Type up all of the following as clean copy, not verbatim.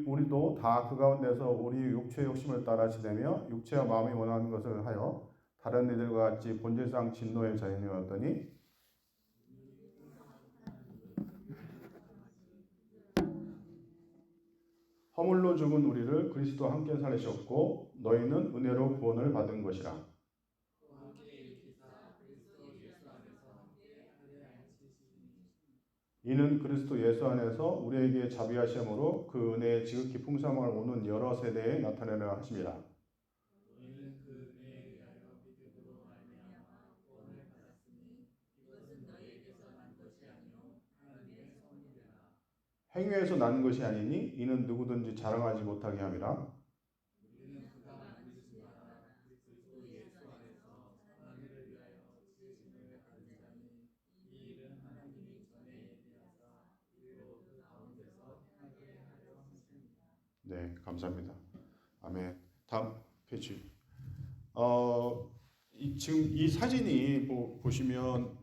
우리도 다 그 가운데서 우리 육체의 욕심을 따라 지내며 육체와 마음이 원하는 것을 하여 다른 이들과 같이 본질상 진노의 자녀였더니 허물로 죽은 우리를 그리스도와 함께 살리셨고 너희는 은혜로 구원을 받은 것이라. 이는 그리스도 예수 안에서 우리에게 자비하심으로 그 은혜의 지극히 풍성함을 오는 여러 세대에 나타내려 하심이라. 행위에서 난 것이 아니니 이는 누구든지 자랑하지 못하게 함이라. 네, 감사합니다. 아멘. 다음 페이지. 지금 이 사진이 보시면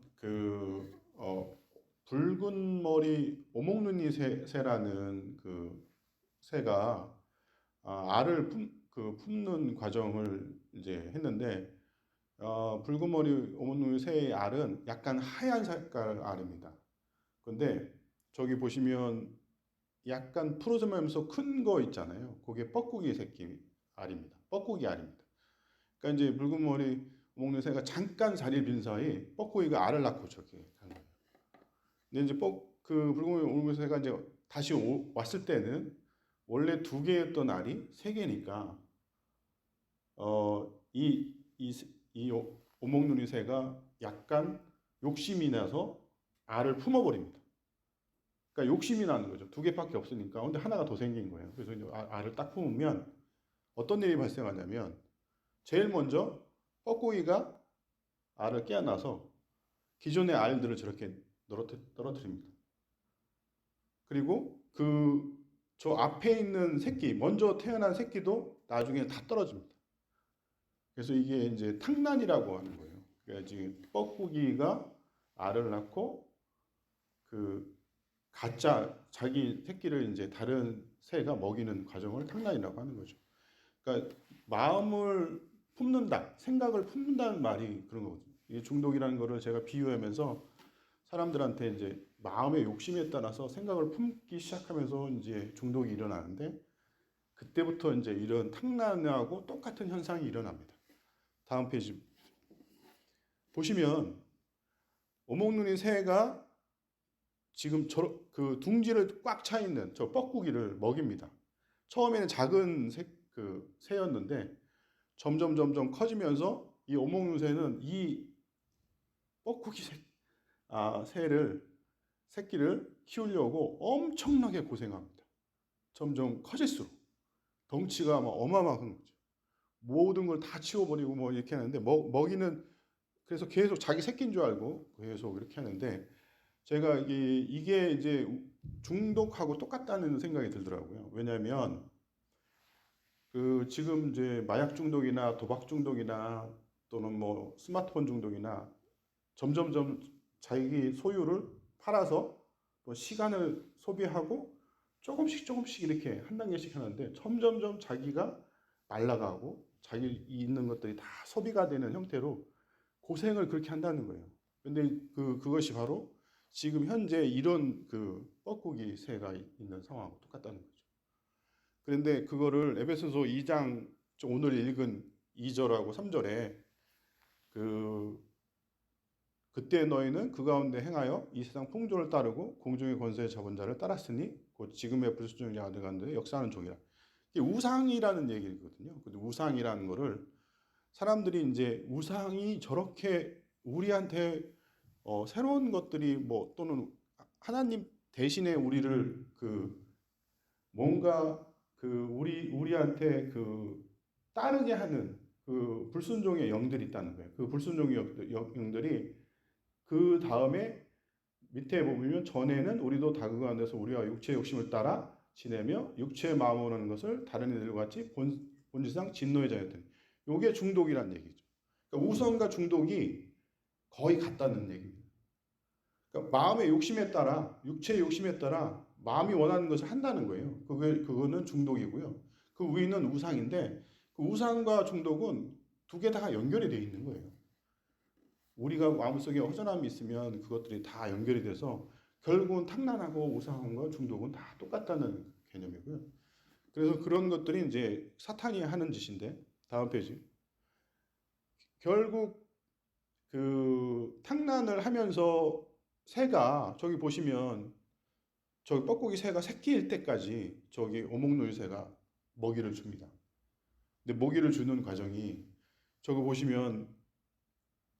붉은 머리 오목눈이 새라는 그 새가 알을 품는 과정을 이제 했는데 붉은 머리 오목눈이 새의 알은 약간 하얀 색깔 알입니다. 근데 저기 보시면 약간 푸르스면서 큰 거 있잖아요. 그게 뻐꾸기 새끼 알입니다. 뻐꾸기 알입니다. 그러니까 이제 붉은 머리 오목눈이 새가 잠깐 자리를 빈 사이 뻐꾸기가 알을 낳고 저기 간 거예요. 근데 이제 붉은 머리 오목눈이 새가 이제 다시 왔을 때는 원래 2개였던 알이 3개니까 이 오목눈이 새가 약간 욕심이 나서 알을 품어버립니다. 그러니까 욕심이 나는 거죠. 2개밖에 없으니까. 근데 하나가 더 생긴 거예요. 그래서 이제 알을 딱 품으면 어떤 일이 발생하냐면 제일 먼저 뻐꾸기가 알을 깨어나서 기존의 알들을 저렇게 떨어뜨립니다. 그리고 저 앞에 있는 새끼, 먼저 태어난 새끼도 나중에 다 떨어집니다. 그래서 이게 이제 탕란이라고 하는 거예요. 그러니까 지금 뻐꾸기가 알을 낳고 가짜 자기 새끼를 이제 다른 새가 먹이는 과정을 탕란이라고 하는 거죠. 그러니까 마음을 품는다, 생각을 품는다는 말이 그런 거거든요. 이 중독이라는 거를 제가 비유하면서 사람들한테 이제 마음의 욕심에 따라서 생각을 품기 시작하면서 이제 중독이 일어나는데 그때부터 이제 이런 탕란하고 똑같은 현상이 일어납니다. 다음 페이지 보시면 오목눈이 새가 지금 그 둥지를 꽉 차 있는 저 뻐꾸기를 먹입니다. 처음에는 작은 새였는데 점점 커지면서 이 오목눈 새는 이 뻐꾸기 새끼를 키우려고 엄청나게 고생합니다. 점점 커질수록 덩치가 막 어마어마한 거죠. 모든 걸 다 치워버리고 뭐 이렇게 하는데 먹이는 그래서 계속 자기 새끼인 줄 알고 계속 이렇게 하는데 제가 이게 이제 중독하고 똑같다는 생각이 들더라고요. 왜냐하면 지금 이제 마약 중독이나 도박 중독이나 또는 뭐 스마트폰 중독이나 점점 자기 소유를 팔아서 또 시간을 소비하고 조금씩 이렇게 한 단계씩 하는데 점점 자기가 말라가고 자기 있는 것들이 다 소비가 되는 형태로 고생을 그렇게 한다는 거예요. 근데 그것이 바로 지금 현재 이런 뻐꾸기 새가 있는 상황하고 똑같다는 거죠. 그런데 그거를 에베소서 2장 오늘 읽은 2절하고 3절에 그때 너희는 그 가운데 행하여 이 세상 풍조를 따르고 공중의 권세에 잡은 자를 따랐으니 곧 지금의 불순종의 아들 가운데 역사하는 종이라. 이게 우상이라는 얘기거든요. 근데 우상이라는 거를 사람들이 이제 우상이 저렇게 우리한테 새로운 것들이 뭐 또는 하나님 대신에 우리를 뭔가 우리한테 따르게 하는 불순종의 영들이 있다는 거예요. 그 불순종의 영들이 그 다음에 밑에 보면 전에는 우리도 다 그거 안에서 우리와 육체의 욕심을 따라 지내며 육체의 마음을 하는 것을 다른 이들과 같이 본질상 진노의 자였더니 이게 중독이란 얘기죠. 그러니까 우선과 중독이 거의 같다는 얘기입니다. 그러니까 마음의 욕심에 따라 육체의 욕심에 따라 마음이 원하는 것을 한다는 거예요. 그거는 중독이고요. 그 위는 우상인데 그 우상과 중독은 두 개 다 연결이 되어 있는 거예요. 우리가 마음속에 허전함이 있으면 그것들이 다 연결이 돼서 결국은 탕란하고 우상과 중독은 다 똑같다는 개념이고요. 그래서 그런 것들이 이제 사탄이 하는 짓인데 다음 페이지. 결국 그 탕란을 하면서 새가 저기 보시면 저기 뻐꾸기 새가 새끼일 때까지 저기 오목누이 새가 먹이를 줍니다. 근데 먹이를 주는 과정이 저거 보시면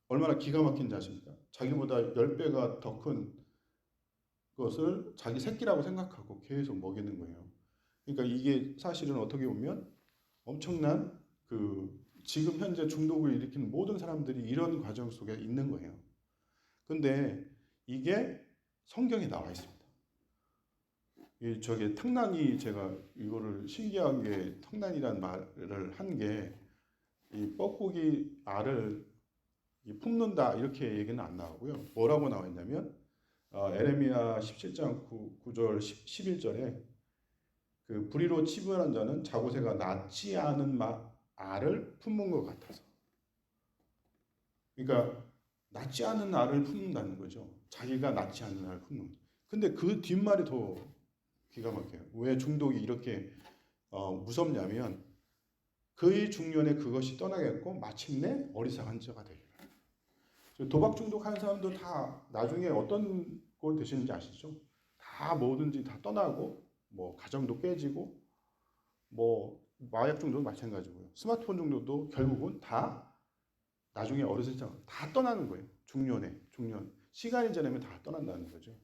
얼마나 기가 막힌지 아십니까? 자기보다 10배가 더 큰 것을 자기 새끼라고 생각하고 계속 먹이는 거예요. 그러니까 이게 사실은 어떻게 보면 엄청난 그 지금 현재 중독을 일으키는 모든 사람들이 이런 과정 속에 있는 거예요. 근데 이게 성경에 나와 있습니다. 이 저게 탕난이 제가 이거를 신기한 게 탕난이란 말을 한 게 이 뻐꾸기 알을 품는다 이렇게 얘기는 안 나오고요. 뭐라고 나와 있냐면 에레미야 17장 9절 11절에 그 불의로 치부한 자는 자고새가 낫지 않은 알을 품는 것 같아서. 그러니까 낫지 않은 알을 품는다는 거죠. 자기가 낫지 않은 알을 품는 거죠. 근데 그 뒷말이 더 기가 막혀요. 왜 중독이 이렇게 무섭냐면 그의 중년에 그것이 떠나겠고 마침내 어리석은 자가 되리라. 도박 중독하는 사람도 다 나중에 어떤 꼴 되시는지 아시죠? 다 뭐든지 다 떠나고 뭐 가정도 깨지고 뭐 마약 중독도 마찬가지고요. 스마트폰 중독도 결국은 다 나중에 어렸을 때 다 떠나는 거예요. 중년 시간이 지나면 다 떠난다는 거죠.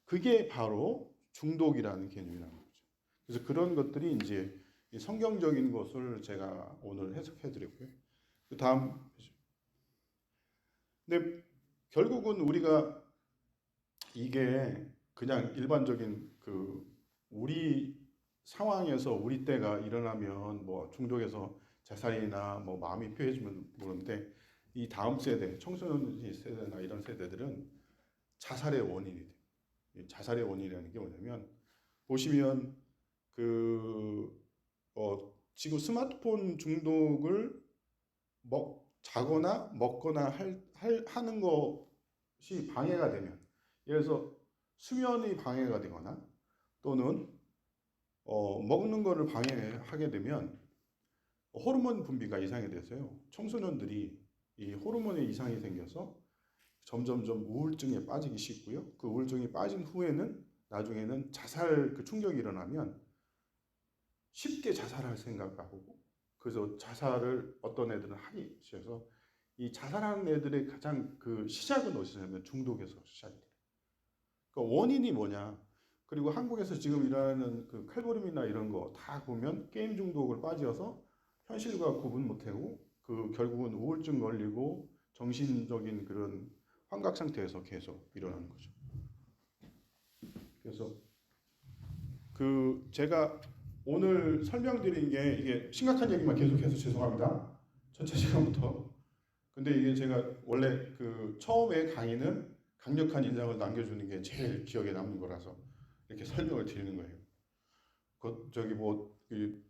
그게 바로 중독이라는 개념이라는 거죠. 그래서 그런 것들이 이제 성경적인 것을 제가 오늘 해석해 드렸고요. 그 다음, 근데 결국은 우리가 이게 그냥 일반적인 그 우리 상황에서 우리 때가 일어나면 뭐 중독에서 자살이나 뭐 마음이 피해지면 모르는데 이 다음 세대, 청소년 세대나 이런 세대들은 자살의 원인이 돼요. 자살의 원인이라는 게 뭐냐면 보시면 지금 스마트폰 중독을 자거나 먹거나 하는 것이 방해가 되면 예를 들어서 수면이 방해가 되거나 또는 먹는 거를 방해하게 되면 호르몬 분비가 이상이 돼서요. 청소년들이 이 호르몬에 이상이 생겨서 점점점 우울증에 빠지기 쉽고요. 그 우울증이 빠진 후에는 나중에는 자살 그 충격이 일어나면 쉽게 자살할 생각하고 그래서 자살을 어떤 애들은 하기 시작해서 이 자살하는 애들의 가장 그 시작은 어디서냐면 중독에서 시작이 돼요. 그러니까 원인이 뭐냐? 그리고 한국에서 지금 일어나는 그 칼부림이나 이런 거 다 보면 게임 중독을 빠져서 현실과 구분 못하고 그 결국은 우울증 걸리고 정신적인 그런 환각 상태에서 계속 일어나는 거죠. 그래서 그 제가 오늘 설명드린 게 이게 심각한 얘기만 계속해서 죄송합니다. 첫째 시간부터. 근데 이게 제가 원래 그 처음에 강의는 강력한 인상을 남겨주는 게 제일 기억에 남는 거라서 이렇게 설명을 드리는 거예요. 저기 뭐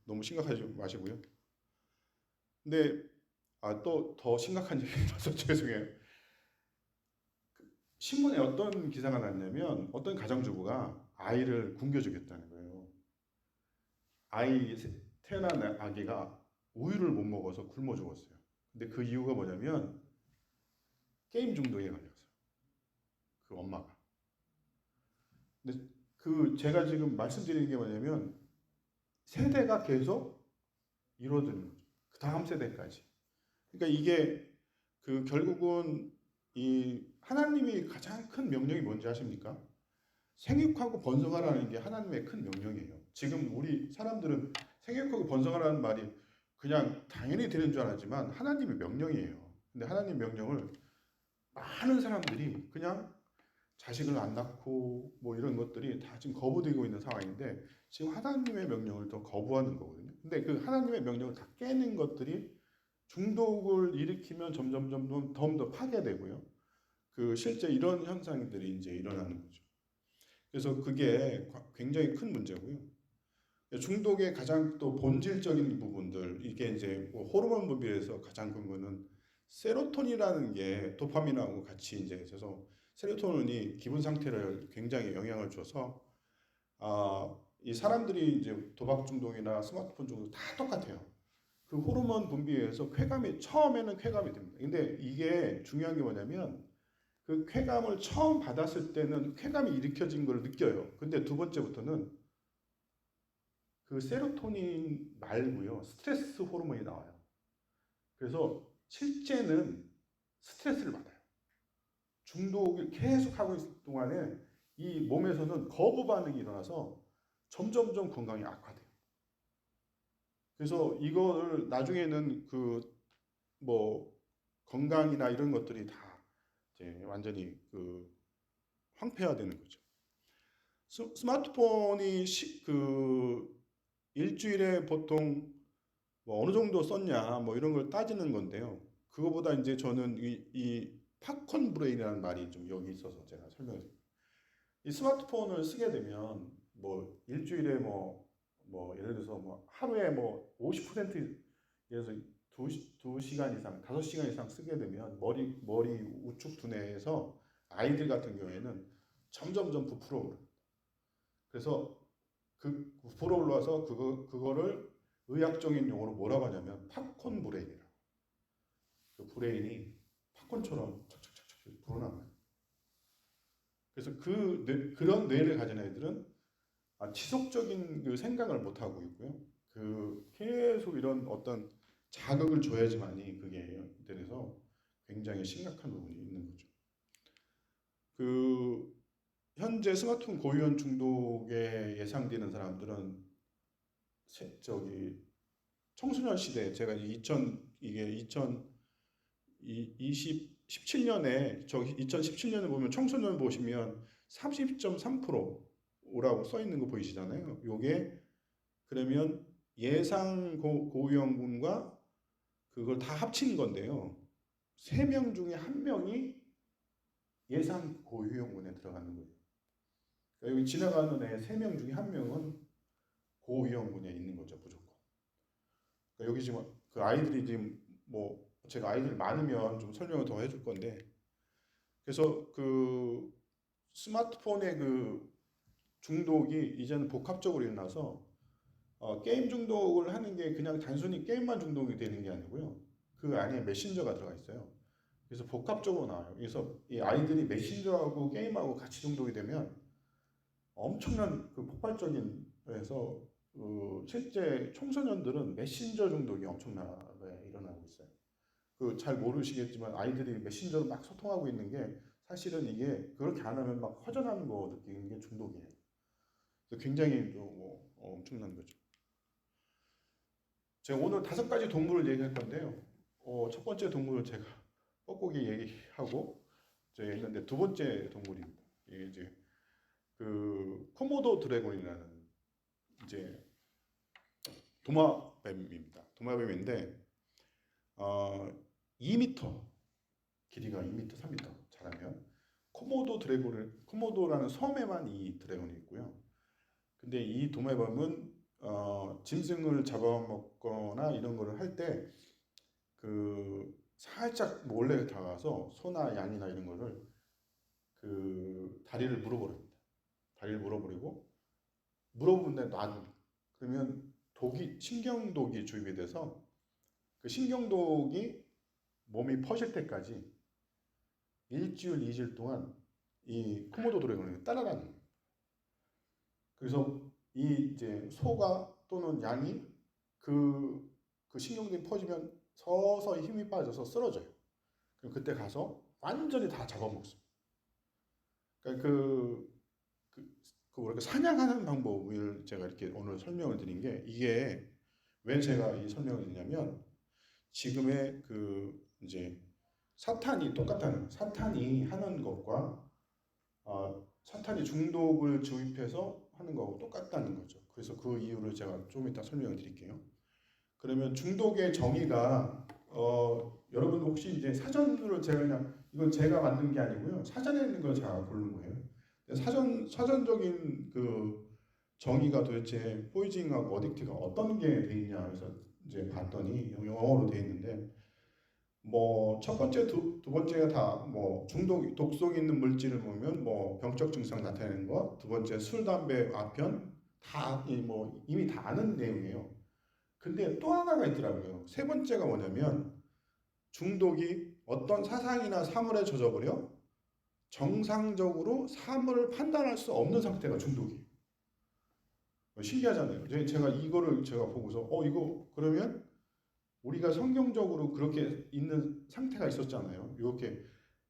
너무 심각하지 마시고요. 근데 또 더 심각한 얘기라서 죄송해요. 신문에 어떤 기사가 났냐면 어떤 가정주부가 아이를 굶겨주겠다는 거예요. 태어난 아기가 우유를 못 먹어서 굶어 죽었어요. 근데 그 이유가 뭐냐면 게임 중독에 걸렸어요. 그 엄마가. 근데 제가 지금 말씀드리는 게 뭐냐면 세대가 계속 이루어지는 거죠. 그 다음 세대까지. 그러니까 이게 결국은 이 하나님이 가장 큰 명령이 뭔지 아십니까? 생육하고 번성하라는 게 하나님의 큰 명령이에요. 지금 우리 사람들은 생육하고 번성하라는 말이 그냥 당연히 되는 줄 알았지만 하나님의 명령이에요. 근데 하나님 명령을 많은 사람들이 그냥 자식을 안 낳고 뭐 이런 것들이 다 지금 거부되고 있는 상황인데 지금 하나님의 명령을 더 거부하는 거거든요. 근데 그 하나님의 명령을 다 깨는 것들이 중독을 일으키면 점점 더 파괴되고요. 실제 이런 현상들이 이제 일어나는 거죠. 그래서 그게 굉장히 큰 문제고요. 중독의 가장 또 본질적인 부분들, 이게 이제 뭐 호르몬 분비에서 가장 큰 거는 세로토닌이라는 게 도파민하고 같이 이제 있어서, 세로토닌이 기분 상태를 굉장히 영향을 줘서 이 사람들이 이제 도박 중독이나 스마트폰 중독 다 똑같아요. 그 호르몬 분비에서 쾌감이, 처음에는 쾌감이 됩니다. 근데 이게 중요한 게 뭐냐면, 그 쾌감을 처음 받았을 때는 쾌감이 일으켜진 걸 느껴요. 근데 두 번째부터는 그 세로토닌 말고요, 스트레스 호르몬이 나와요. 그래서 실제는 스트레스를 받아요. 중독을 계속 하고 있을 동안에 이 몸에서는 거부 반응이 일어나서 점점점 건강이 악화돼요. 그래서 이거를 나중에는 그 뭐 건강이나 이런 것들이 다 이제 완전히 그 황폐화되는 거죠. 스마트폰이 그 일주일에 보통 뭐 어느 정도 썼냐 뭐 이런 걸 따지는 건데요. 그거보다 이제 저는 이 팝콘 브레인이라는 말이 좀 여기 있어서 제가 설명을 드릴게요. 이 스마트폰을 쓰게 되면 뭐 일주일에 뭐 예를 들어서 뭐 하루에 뭐 50%에서 두 시간 이상, 5시간 이상 쓰게 되면 머리 우측 두뇌에서 아이들 같은 경우에는 점점점 부풀어 오르요. 그래서 그 부풀어 올라서 그거를 의학적인 용어로 뭐라고 하냐면 팝콘 브레인이라고. 그 브레인이 팝콘처럼 척척척척 불어나는. 그래서 그런 뇌를 가진 애들은 지속적인 그 생각을 못 하고 있고요. 그 계속 이런 어떤 자극을 줘야지만이 그게 돼서 굉장히 심각한 부분이 있는 거죠. 그 현재 스마트폰 고위험 중독에 예상되는 사람들은 저기 청소년 시대, 제가 이게 2017년에, 저 2017년에 보면 청소년 보시면 30.3%라고 써 있는 거 보이시잖아요. 요게 그러면 예상 고위험군과 그걸 다 합친 건데요. 3명 중에 1명이 예상 고위험군에 들어가는 거예요. 그러니까 여기 지나가는 애 3명 중에 1명은 고위험군에 있는 거죠, 무조건. 그러니까 여기 지금 그 아이들이 지금 뭐 제가 아이들 많으면 좀 설명을 더 해줄 건데, 그래서 그 스마트폰의 그 중독이 이제는 복합적으로 일어나서 게임 중독을 하는 게 그냥 단순히 게임만 중독이 되는 게 아니고요. 그 안에 메신저가 들어가 있어요. 그래서 복합적으로 나와요. 그래서 이 아이들이 메신저하고 게임하고 같이 중독이 되면 엄청난 그 폭발적인, 그래서 실제 청소년들은 메신저 중독이 엄청나게 일어나고 있어요. 그 잘 모르시겠지만 아이들이 메신저로 막 소통하고 있는 게 사실은 이게 그렇게 안 하면 막 허전한 거 느끼는 게 중독이에요. 그래서 굉장히 엄청난 거죠. 제가 오늘 5가지 동물을 얘기할 건데요. 첫 번째 동물을 제가 뻐꾸기 얘기하고 이제 했는데, 두 번째 동물입니다. 이게 이제 그 코모도 드래곤이라는 이제 도마뱀입니다. 도마뱀인데 2m, 길이가 2m, 3m 자라면, 코모도라는 섬에만 이 드래곤이 있고요. 근데 이 도마뱀은 짐승을 잡아먹거나 이런 거를 할 때 그 살짝 몰래 다가가서 소나 양이나 이런 거를 그 다리를 물어버립니다. 다리를 물어버리고 물어보는데 놔둡니다. 그러면 신경독이 주입이 돼서 그 신경독이 몸이 퍼질 때까지 일주일, 2주일 동안 이 코모도 드래곤을 따라다니는 거예요. 그래서 이 이제 소가 또는 양이 그 신경독이 퍼지면 서서히 힘이 빠져서 쓰러져요. 그럼 그때 가서 완전히 다 잡아먹습니다. 그러니까 뭐랄까, 사냥하는 방법을 제가 이렇게 오늘 설명을 드린 게, 이게 왜 제가 이 설명을 드리냐면, 지금의 그 이제 사탄이 하는 것과 사탄이 중독을 주입해서 하는 거하고 똑같다는 거죠. 그래서 그 이유를 제가 좀 이따 설명을 드릴게요. 그러면 중독의 정의가 여러분 혹시 이제 사전으로, 제가 그냥 이건 제가 만든 게 아니고요. 사전에 있는 걸 제가 고른 거예요. 사전적인 그 정의가 도대체 포이징하고 어딕트가 어떤 게 돼 있냐 해서 이제 봤더니 영어로 돼 있는데 뭐 첫 번째 두 번째가 다 뭐 중독 독성 있는 물질을 보면 뭐 병적 증상 나타내는 거, 두 번째 술 담배 아편 다 뭐 이미 다 아는 내용이에요. 근데 또 하나가 있더라고요. 세 번째가 뭐냐면 중독이 어떤 사상이나 사물에 젖어버려 정상적으로 사물을 판단할 수 없는 상태가 중독이에요. 신기하잖아요. 제가 이거를 제가 보고서 이거 그러면 우리가 성경적으로 그렇게 있는 상태가 있었잖아요. 이렇게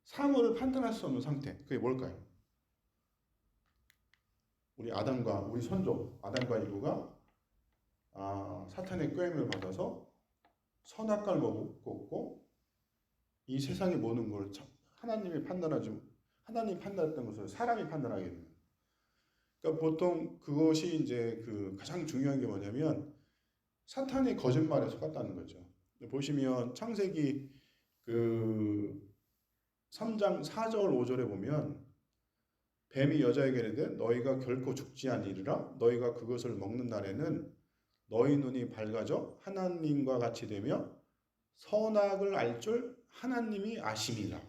사물을 판단할 수 없는 상태. 그게 뭘까요? 우리 선조 아담과 이브가 사탄의 꾀임을 받아서 선악과를 먹었고 이 세상의 모든 걸 하나님이 판단했던 것을 사람이 판단하게 됩니다. 그러니까 보통 그것이 이제 그 가장 중요한 게 뭐냐면 사탄의 거짓말에 속았다는 거죠. 보시면 창세기 그 3장 4절 5절에 보면 뱀이 여자에게 이르되 너희가 결코 죽지 아니리라 너희가 그것을 먹는 날에는 너희 눈이 밝아져 하나님과 같이 되며 선악을 알 줄 하나님이 아심이라.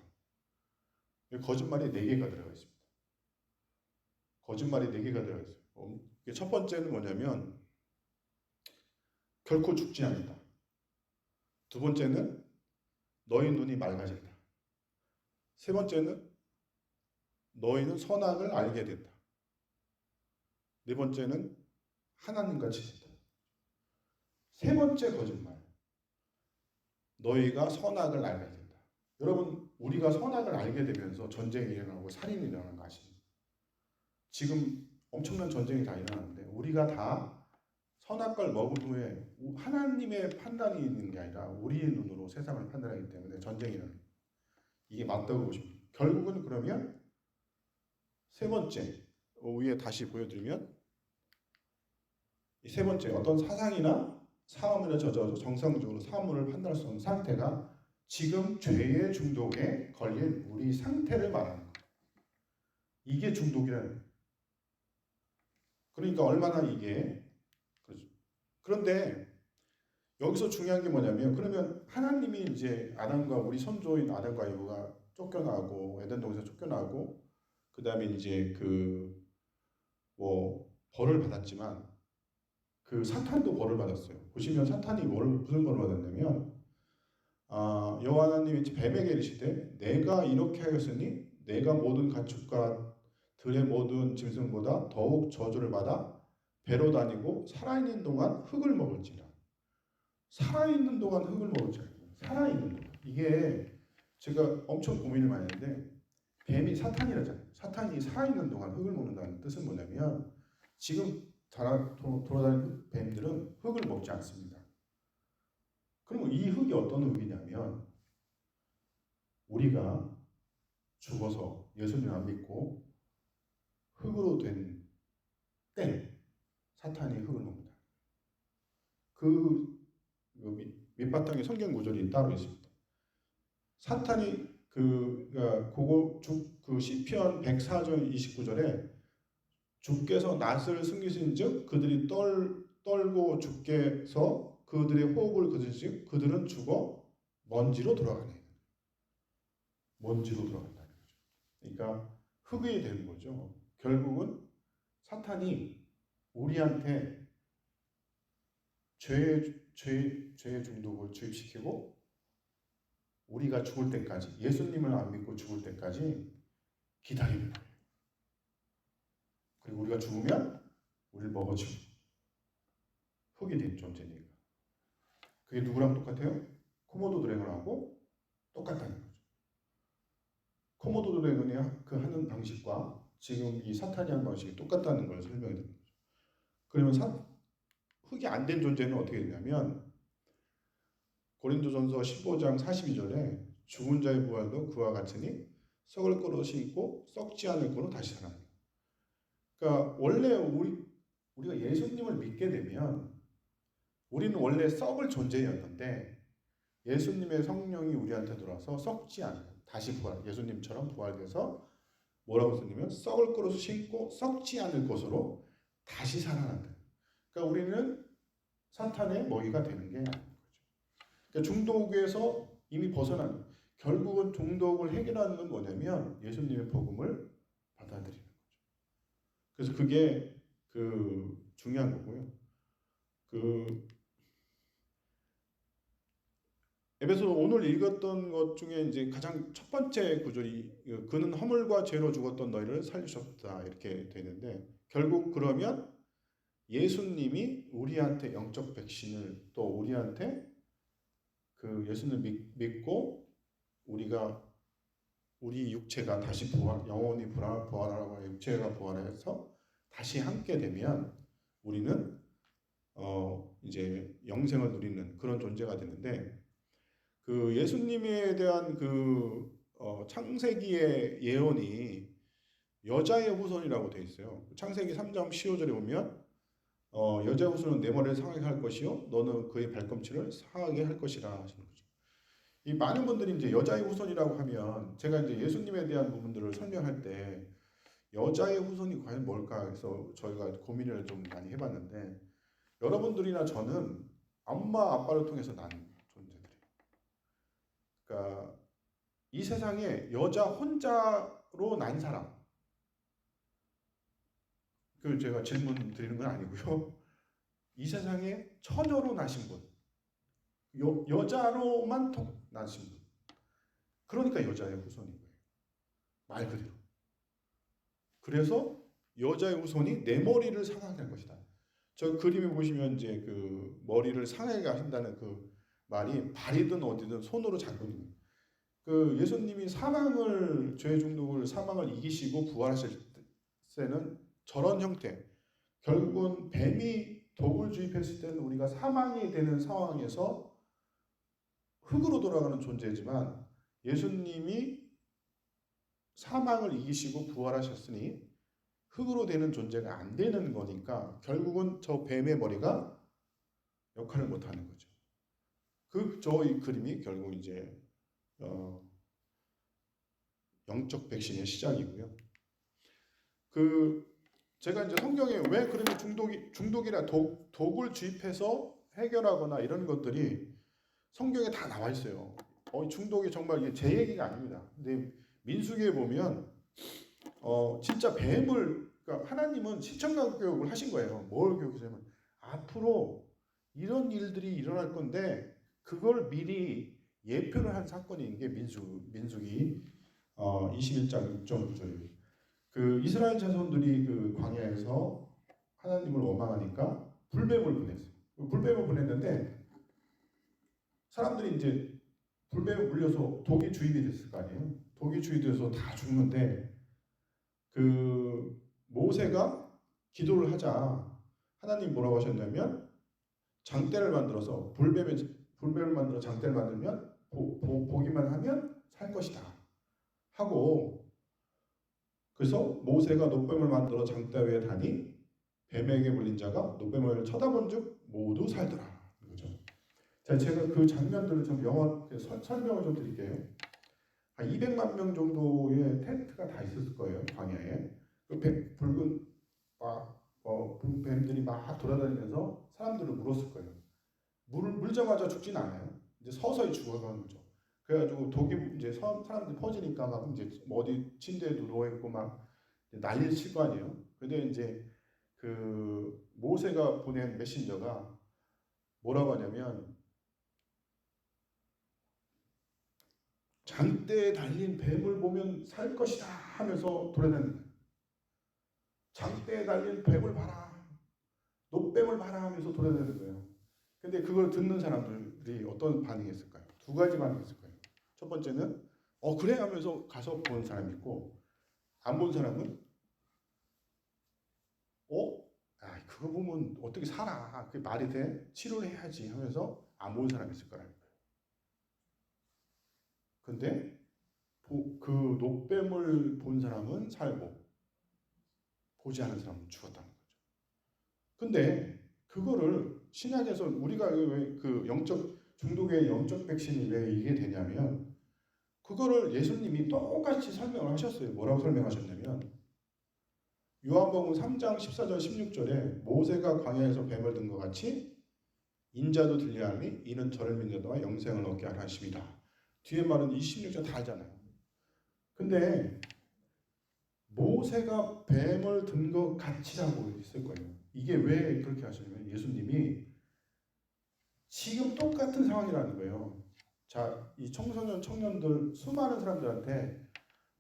거짓말이 4개가 들어가 있습니다. 거짓말이 4개가 들어가 있어요. 첫 번째는 뭐냐면 결코 죽지 않는다. 두 번째는 너희 눈이 맑아진다. 세 번째는 너희는 선악을 알게 된다. 네 번째는 하나님같이 된다. 세 번째 거짓말. 너희가 선악을 알게 된다. 여러분, 우리가 선악을 알게 되면서 전쟁이 일어나고 살인이 일어나는 거 아십니까? 지금 엄청난 전쟁이 다 일어나는데 우리가 다 선악과를 먹은 후에 하나님의 판단이 있는 게 아니라 우리의 눈으로 세상을 판단하기 때문에 전쟁이 일어납니다. 이게 맞다고 보십니다. 결국은 그러면 세 번째, 위에 다시 보여드리면 이 세 번째 어떤 사상이나 사물에 젖어서 정상적으로 사물을 판단할 수 없는 상태가 지금 죄의 중독에 걸린 우리 상태를 말하는 거예요. 이게 중독이라는 거예요. 그러니까 얼마나 이게 그렇죠. 그런데 여기서 중요한 게 뭐냐면 그러면 하나님이 이제 아담과 우리 선조인 아담과 이브가 쫓겨나고 에덴 동산에서 쫓겨나고 그 다음에 이제 그 뭐 벌을 받았지만 그 사탄도 벌을 받았어요. 보시면 사탄이 무슨 벌을 받았냐면 여호와 하나님이 뱀에게 이르시되 내가 이렇게 하였으니 내가 모든 가축과 들의 모든 짐승보다 더욱 저주를 받아 배로 다니고 살아있는 동안 흙을 먹을지라. 살아있는 동안 흙을 먹을지라. 살아있는 동안. 이게 제가 엄청 고민을 많이 했는데 뱀이 사탄이라잖아요. 사탄이 살아있는 동안 흙을 먹는다는 뜻은 뭐냐면 지금 돌아다니는 뱀들은 흙을 먹지 않습니다. 그러면 이 흙이 어떤 흙이냐면 우리가 죽어서 예수님 안 믿고 흙으로 된 때 사탄이 흙을 먹는다. 그 밑바탕에 성경 구절이 따로 있습니다. 사탄이 그 시편 104절 29절에 주께서 낫을 숨기신즉 그들이 떨고 주께서 그들의 호흡을 거두신즉 그들은 죽어 먼지로 돌아가네. 먼지로 돌아간다는 거죠. 그러니까 흙이 되는 거죠. 결국은 사탄이 우리한테 죄의 중독을 주입시키고 우리가 죽을 때까지 예수님을 안 믿고 죽을 때까지 기다리는 거예요. 그리고 우리가 죽으면 우리를 먹어치고 흙이 된 존재니까. 그게 누구랑 똑같아요? 코모도 드래곤하고 똑같다는 거죠. 코모도 드래곤이 하는 방식과 지금 이 사탄이 하는 방식이 똑같다는 걸 설명해 드립니다. 그러면 흙이 안 된 존재는 어떻게 되냐면 고린도전서 15장 42절에 죽은 자의 부활도 그와 같으니 썩을 것이 있고 썩지 않을 거로 다시 살아납니다. 그러니까 원래 우리가 예수님을 믿게 되면 우리는 원래 썩을 존재였는데 예수님의 성령이 우리한테 들어와서 썩지 않는 다시 부활, 예수님처럼 부활돼서 뭐라고 썼냐면 썩을 것으로 심고 썩지 않을 것으로 다시 살아난다. 그러니까 우리는 사탄의 먹이가 되는 게 아닌 거죠. 그러니까 중독에서 이미 벗어나는, 결국은 중독을 해결하는 건 뭐냐면 예수님의 복음을 받아들이는 거죠. 그래서 그게 중요한 거고요. 에베소 오늘 읽었던 것 중에 이제 가장 첫 번째 구절이 그는 허물과 죄로 죽었던 너희를 살리셨다 이렇게 되는데, 결국 그러면 예수님이 우리한테 영적 백신을, 또 우리한테 예수님을 믿고 우리 육체가 다시 영혼이 부활하고 육체가 부활해서 다시 함께 되면 우리는 이제 영생을 누리는 그런 존재가 되는데, 예수님에 대한 창세기의 예언이 여자의 후손이라고 되어 있어요. 창세기 3장 15절에 보면 여자의 후손은 내 머리를 상하게 할 것이요 너는 그의 발꿈치를 상하게 할 것이라 하시는 거죠. 이 많은 분들이 이제 여자의 후손이라고 하면, 제가 이제 예수님에 대한 부분들을 설명할 때 여자의 후손이 과연 뭘까 해서 저희가 고민을 좀 많이 해봤는데, 여러분들이나 저는 엄마 아빠를 통해서 난 존재들이에요. 그러니까 이 세상에 여자 혼자로 난 사람, 제가 질문 드리는 건 아니고요. 이 세상에 처녀로 나신 분, 여자로만 나신 분, 그러니까 여자의 후손인 거예요. 말 그대로. 그래서 여자의 후손이 내 머리를 상하게 할 것이다. 저 그림에 보시면 이제 머리를 상하게 하신다는 말이 발이든 어디든 손으로 잡는 거예요. 예수님이 죄 중독을 사망을 이기시고 부활하실 때는 저런 형태, 결국은 뱀이 독을 주입했을 때는 우리가 사망이 되는 상황에서 흙으로 돌아가는 존재지만, 예수님이 사망을 이기시고 부활하셨으니 흙으로 되는 존재가 안 되는 거니까 결국은 저 뱀의 머리가 역할을 못 하는 거죠. 이 그림이 결국 이제 영적 백신의 시작이고요. 제가 이제 성경에 왜 그러면 중독이라 독을 주입해서 해결하거나 이런 것들이 성경에 다 나와 있어요. 중독이 정말 제 얘기가 아닙니다. 근데 민수기에 보면 진짜 그러니까 하나님은 시청각 교육을 하신 거예요. 뭘 교육하냐면 앞으로 이런 일들이 일어날 건데 그걸 미리 예표를 한 사건인 게 민수기 21장 6.9절이에요. 이스라엘 자손들이 광야에서 하나님을 원망하니까 불뱀을 보냈어요. 불뱀을 보냈는데 사람들이 이제 불뱀에 물려서 독이 주입이 됐을 거 아니에요. 독이 주입돼서 다 죽는데 모세가 기도를 하자 하나님 뭐라고 하셨냐면, 장대를 만들어서 불뱀을 만들어 장대를 만들면 보기만 하면 살 것이다 하고, 그래서 모세가 노뱀을 만들어 장대 위에 다니 뱀에게 물린 자가 노뱀을 쳐다본 즉 모두 살더라. 그죠? 자, 제가 그 장면들을 좀 설명을 좀 드릴게요. 한 200만 명 정도의 텐트가 다 있었을 거예요, 광야에. 붉은 뱀들이 막 돌아다니면서 사람들을 물었을 거예요. 물자마자 죽진 않아요. 이제 서서히 죽어가는 거죠. 그래가지고 독이 이제 사람들이 퍼지니까 막 이제 어디 침대에도 누워있고 막 난리를 칠 거 아니에요. 근데 이제 모세가 보낸 메신저가 뭐라고 하냐면, 장대에 달린 뱀을 보면 살 것이다 하면서 돌아다니는 거예요. 장대에 달린 뱀을 봐라, 노뱀을 봐라 하면서 돌아다니는 거예요. 근데 그걸 듣는 사람들이 어떤 반응했을까요? 두 가지 반응했을 거예요. 첫 번째는 그래 하면서 가서 본 사람이 있고, 안 본 사람은 그거 보면 어떻게 살아, 그게 말이 돼? 치료를 해야지 하면서 안 본 사람이 있을 거라는 거예요. 근데 노뱀을 본 사람은 살고 보지 않은 사람은 죽었다는 거죠. 근데 그거를 신약에서 우리가 왜 영적 중독의 영적 백신이 왜 이게 되냐면, 그거를 예수님이 똑같이 설명을 하셨어요. 뭐라고 설명하셨냐면 요한복음 3장 14절 16절에 모세가 광야에서 뱀을 든 것 같이 인자도 들려하니 이는 저를 믿는 자와 영생을 얻게 하라 하심이다. 뒤에 말은 26절 다 알잖아요. 근데 모세가 뱀을 든 것 같이라고 했을 거예요. 이게 왜 그렇게 하시냐면 예수님이 지금 똑같은 상황이라는 거예요. 자, 이 청소년 청년들 수많은 사람들한테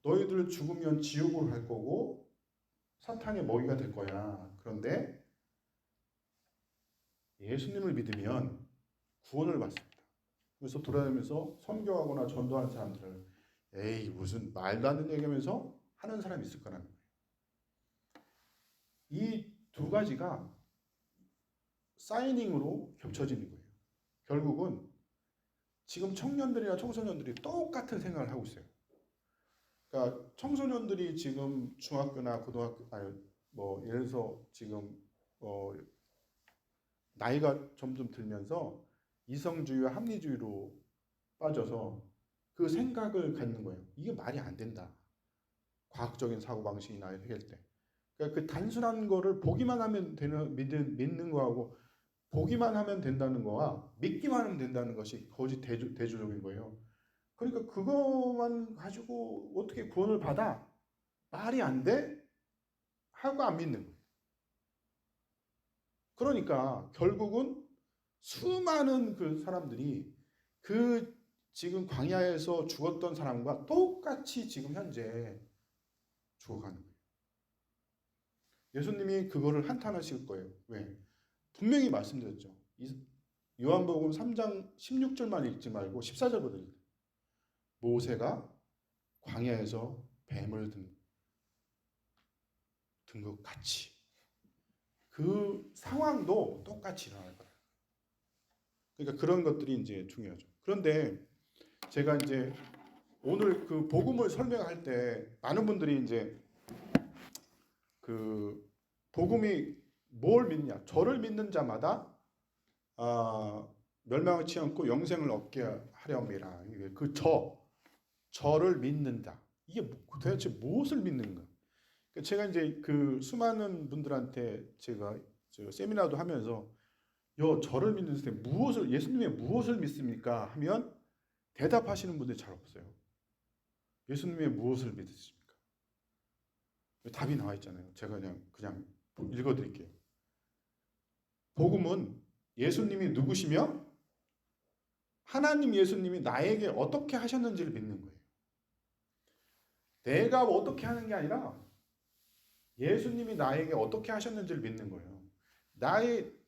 너희들 죽으면 지옥으로 갈 거고 사탄의 먹이가 될 거야. 그런데 예수님을 믿으면 구원을 받습니다. 그래서 돌아다니면서 선교하거나 전도하는 사람들을 에이 무슨 말도 안 되는 얘기하면서 하는 사람이 있을 거라는 거예요. 이 두 가지가 사이닝으로 겹쳐지는 거예요. 결국은 지금 청년들이나 청소년들이 똑같은 생각을 하고 있어요. 그러니까 청소년들이 지금 중학교나 고등학교 아니 뭐 예를 들어서 지금 나이가 점점 들면서 이성주의와 합리주의로 빠져서 그 생각을 갖는 거예요. 이게 말이 안 된다. 과학적인 사고방식이나 해결 때. 그러니까 그 단순한 거를 보기만 하면 되는, 믿는 거하고 보기만 하면 된다는 거와 믿기만 하면 된다는 것이 거짓 대조적인 거예요. 그러니까 그것만 가지고 어떻게 구원을 받아? 말이 안 돼? 하고 안 믿는 거예요. 그러니까 결국은 수많은 그 사람들이 그 지금 광야에서 죽었던 사람과 똑같이 지금 현재 죽어가는 거예요. 예수님이 그거를 한탄하실 거예요. 왜? 분명히 말씀드렸죠. 요한복음 3장 16절만 읽지 말고 14절부터 읽어요. 모세가 광야에서 뱀을 든 것 같이 그 상황도 똑같이 일어날 거예요. 그러니까 그런 것들이 이제 중요하죠. 그런데 제가 이제 오늘 그 복음을 설명할 때 많은 분들이 이제 그 복음이 뭘 믿냐? 저를 믿는 자마다 멸망을 치지 않고 영생을 얻게 하려함이라. 그 저를 믿는다. 이게 도대체 무엇을 믿는가? 제가 이제 그 수많은 분들한테 제가 세미나도 하면서 저를 믿는 선생님 무엇을 예수님의 무엇을 믿습니까? 하면 대답하시는 분들이 잘 없어요. 예수님의 무엇을 믿으십니까? 답이 나와 있잖아요. 제가 그냥 읽어드릴게요. 복음은 예수님이 누구시며 하나님 예수님이 나에게 어떻게 하셨는지를 믿는 거예요. 내가 어떻게 하는 게 아니라 예수님이 나에게 어떻게 하셨는지를 믿는 거예요.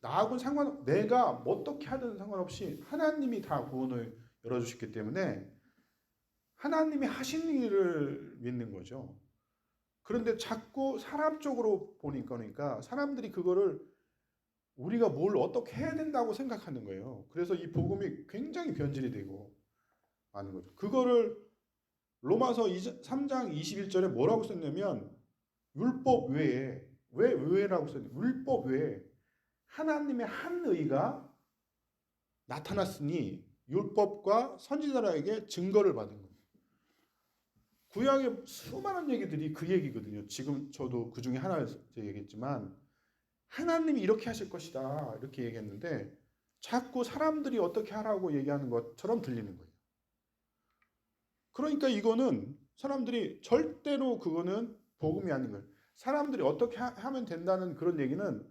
나하고는 내가 어떻게 하든 상관없이 하나님이 다 구원을 열어주셨기 때문에 하나님이 하신 일을 믿는 거죠. 그런데 자꾸 사람 쪽으로 보니까 사람들이 그거를 우리가 뭘 어떻게 해야 된다고 생각하는 거예요. 그래서 이 복음이 굉장히 변질이 되고 하는 거죠. 그거를 로마서 3장 21절에 뭐라고 썼냐면 율법 외에 왜 외라고 썼냐? 율법 외에 하나님의 한 의가 나타났으니 율법과 선지자에게 증거를 받은 거예요. 구약의 수많은 얘기들이 그 얘기거든요. 지금 저도 그 중에 하나를 얘기했지만 하나님이 이렇게 하실 것이다 이렇게 얘기했는데 자꾸 사람들이 어떻게 하라고 얘기하는 것처럼 들리는 거예요. 그러니까 이거는 사람들이 절대로 그거는 복음이 아닌 거예요. 사람들이 어떻게 하면 된다는 그런 얘기는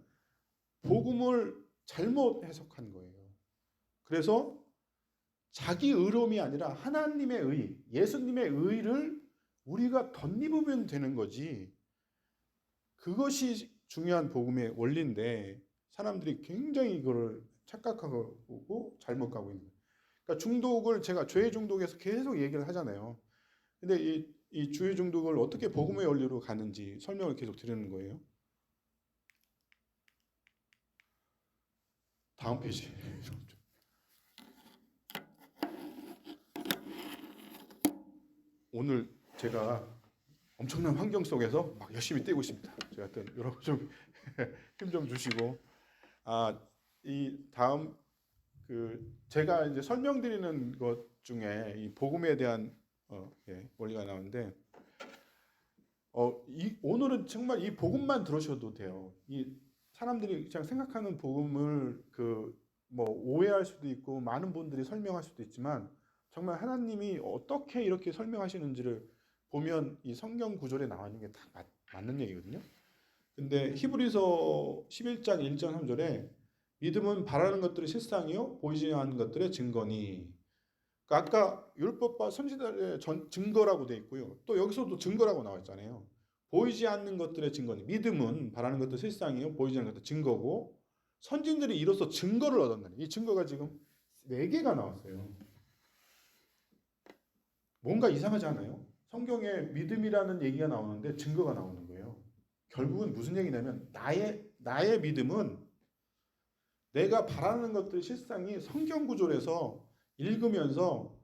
복음을 잘못 해석한 거예요. 그래서 자기 의로움이 아니라 하나님의 의, 예수님의 의를 우리가 덧입으면 되는 거지. 그것이 중요한 복음의 원리인데 사람들이 굉장히 이거를 착각하고 잘못 가고 있는 거예요. 그러니까 중독을 제가 죄의 중독에서 계속 얘기를 하잖아요. 근데 이 죄의 중독을 어떻게 복음의 원리로 가는지 설명을 계속 드리는 거예요. 다음 페이지. 오늘 제가 엄청난 환경 속에서 막 열심히 뛰고 있습니다. 제가 여러분 좀 힘 좀 주시고 이 다음 제가 이제 설명드리는 것 중에 이 복음에 대한 원리가 나오는데 오늘은 정말 이 복음만 들으셔도 돼요. 이 사람들이 그냥 생각하는 복음을 뭐 오해할 수도 있고 많은 분들이 설명할 수도 있지만 정말 하나님이 어떻게 이렇게 설명하시는지를 보면 이 성경 구절에 나와 있는 게 다 맞는 얘기거든요. 근데 히브리서 11장 1절 3절에 믿음은 바라는 것들의 실상이요 보이지 않는 것들의 증거니. 그러니까 아까 율법과 선지자의 증거라고 돼 있고요. 또 여기서도 증거라고 나와 있잖아요. 보이지 않는 것들의 증거니. 믿음은 바라는 것들 실상이요 보이지 않는 것들 증거고 선진들이 이로써 증거를 얻었나니. 이 증거가 지금 4개가 나왔어요. 뭔가 이상하지 않아요? 성경에 믿음이라는 얘기가 나오는데 증거가 나오는 거예요. 결국은 무슨 얘기냐면 나의 믿음은 내가 바라는 것들의 실상이 성경 구절에서 읽으면서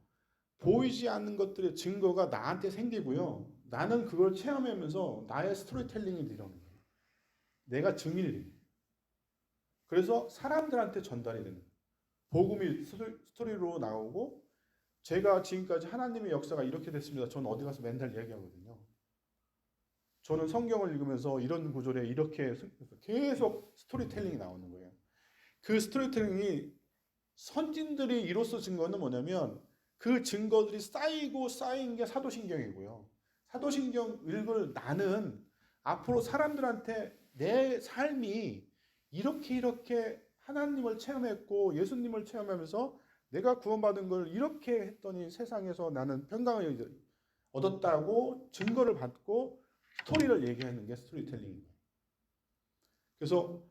보이지 않는 것들의 증거가 나한테 생기고요. 나는 그걸 체험하면서 나의 스토리텔링이 되는 거예요. 내가 증인이 돼요. 그래서 사람들한테 전달이 되는 거예요. 복음이 스토리로 나오고 제가 지금까지 하나님의 역사가 이렇게 됐습니다. 저는 어디 가서 맨날 이야기하거든요. 저는 성경을 읽으면서 이런 구절에 이렇게 계속 스토리텔링이 나오는 거예요. 그 스토리텔링이 선진들이 이로써 증거는 뭐냐면 그 증거들이 쌓이고 쌓인 게 사도신경이고요. 사도신경 읽을 나는 앞으로 사람들한테 내 삶이 이렇게 하나님을 체험했고 예수님을 체험하면서 내가 구원받은 걸 이렇게 했더니 세상에서 나는 평강을 얻었다고 증거를 받고 스토리를 얘기하는 게 스토리텔링입니다. 그래서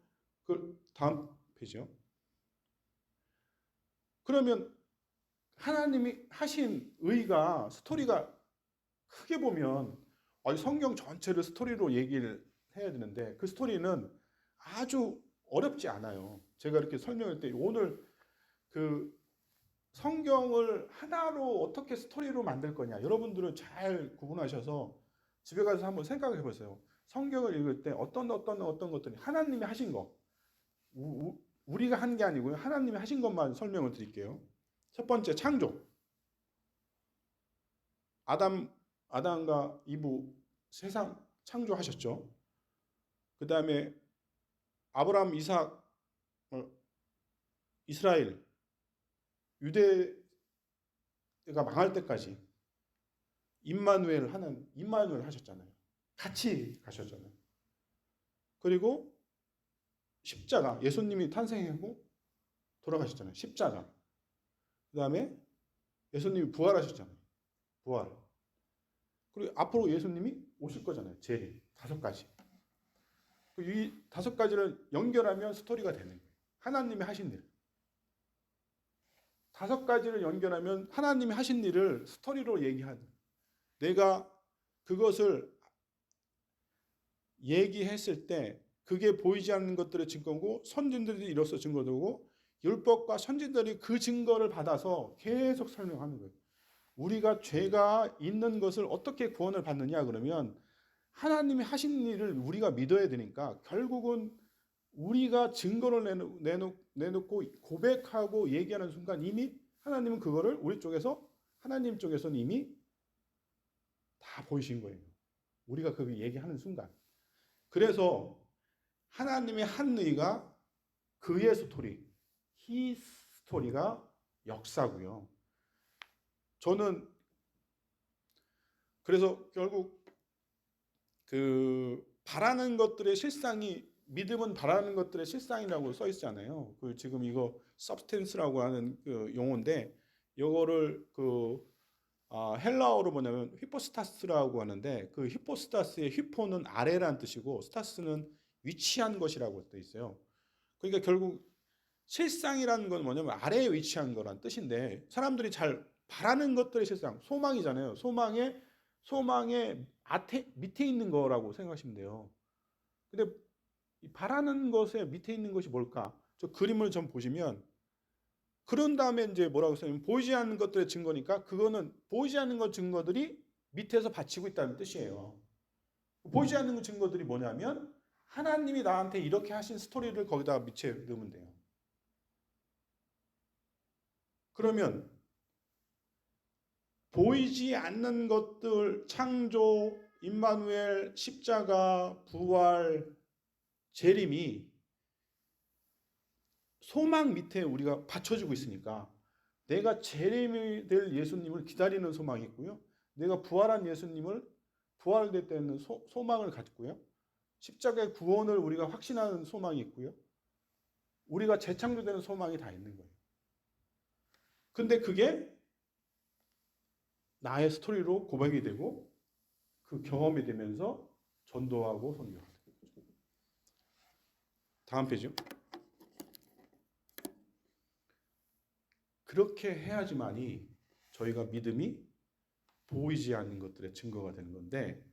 그 다음 페이지요. 그러면 하나님이 하신 의가 스토리가 크게 보면 성경 전체를 스토리로 얘기를 해야 되는데 그 스토리는 아주 어렵지 않아요. 제가 이렇게 설명할 때 오늘 그 성경을 하나로 어떻게 스토리로 만들 거냐 여러분들은 잘 구분하셔서 집에 가서 한번 생각해 보세요. 성경을 읽을 때 어떤 것들이 하나님이 하신 거 우리가 한 게 아니고요. 하나님이 하신 것만 설명을 드릴게요. 첫 번째 창조. 아담과 이브 세상 창조하셨죠. 그 다음에 아브라함, 이삭, 이스라엘, 유대가 망할 때까지 임마누엘 하셨잖아요. 같이 가셨잖아요. 그리고 십자가, 예수님이 탄생하고 돌아가셨잖아요. 십자가. 그 다음에 예수님이 부활하셨잖아요. 부활. 그리고 앞으로 예수님이 오실 거잖아요. 제 5가지. 이 5가지를 연결하면 스토리가 되는 거예요. 하나님이 하신 일. 5가지를 연결하면 하나님이 하신 일을 스토리로 얘기하는. 내가 그것을 얘기했을 때 그게 보이지 않는 것들의 증거고 선진들이 이로써 증거되고 율법과 선진들이 그 증거를 받아서 계속 설명하는 거예요. 우리가 죄가 있는 것을 어떻게 구원을 받느냐 그러면 하나님이 하신 일을 우리가 믿어야 되니까 결국은 우리가 증거를 내놓고 고백하고 얘기하는 순간 이미 하나님은 그거를 우리 쪽에서 하나님 쪽에서는 이미 다 보이신 거예요. 우리가 그 얘기하는 순간. 그래서 하나님의 한 의가 그의 스토리, 히 스토리가 역사고요. 저는 그래서 결국 그 바라는 것들의 실상이 믿음은 바라는 것들의 실상이라고 써 있잖아요. 그 지금 이거 substance라고 하는 그 용어인데 이거를 헬라어로 뭐냐면 히포스타스라고 하는데 그 히포스타스의 히포는 아래라는 뜻이고 스타스는 위치한 것이라고 돼 있어요. 그러니까 결국 실상이라는 건 뭐냐면 아래에 위치한 거란 뜻인데 사람들이 잘 바라는 것들의 실상, 소망이잖아요. 소망의 밑에 있는 거라고 생각하시면 돼요. 근데 바라는 것의 밑에 있는 것이 뭘까? 저 그림을 좀 보시면 그런 다음에 이제 뭐라고 써요? 보이지 않는 것들의 증거니까 그거는 보이지 않는 것 증거들이 밑에서 받치고 있다는 뜻이에요. 보이지 않는 증거들이 뭐냐면 하나님이 나한테 이렇게 하신 스토리를 거기다 밑에 넣으면 돼요. 그러면 보이지 않는 것들, 창조, 임마누엘, 십자가, 부활, 재림이 소망 밑에 우리가 받쳐주고 있으니까 내가 재림이 될 예수님을 기다리는 소망이 있고요. 내가 부활한 예수님을 부활됐다는 소망을 갖고요. 십자가의 구원을 우리가 확신하는 소망이 있고요. 우리가 재창조되는 소망이 다 있는 거예요. 근데 그게 나의 스토리로 고백이 되고 그 경험이 되면서 전도하고 선교하는 거죠. 다음 페이지요. 그렇게 해야지만이 저희가 믿음이 보이지 않는 것들의 증거가 되는 건데,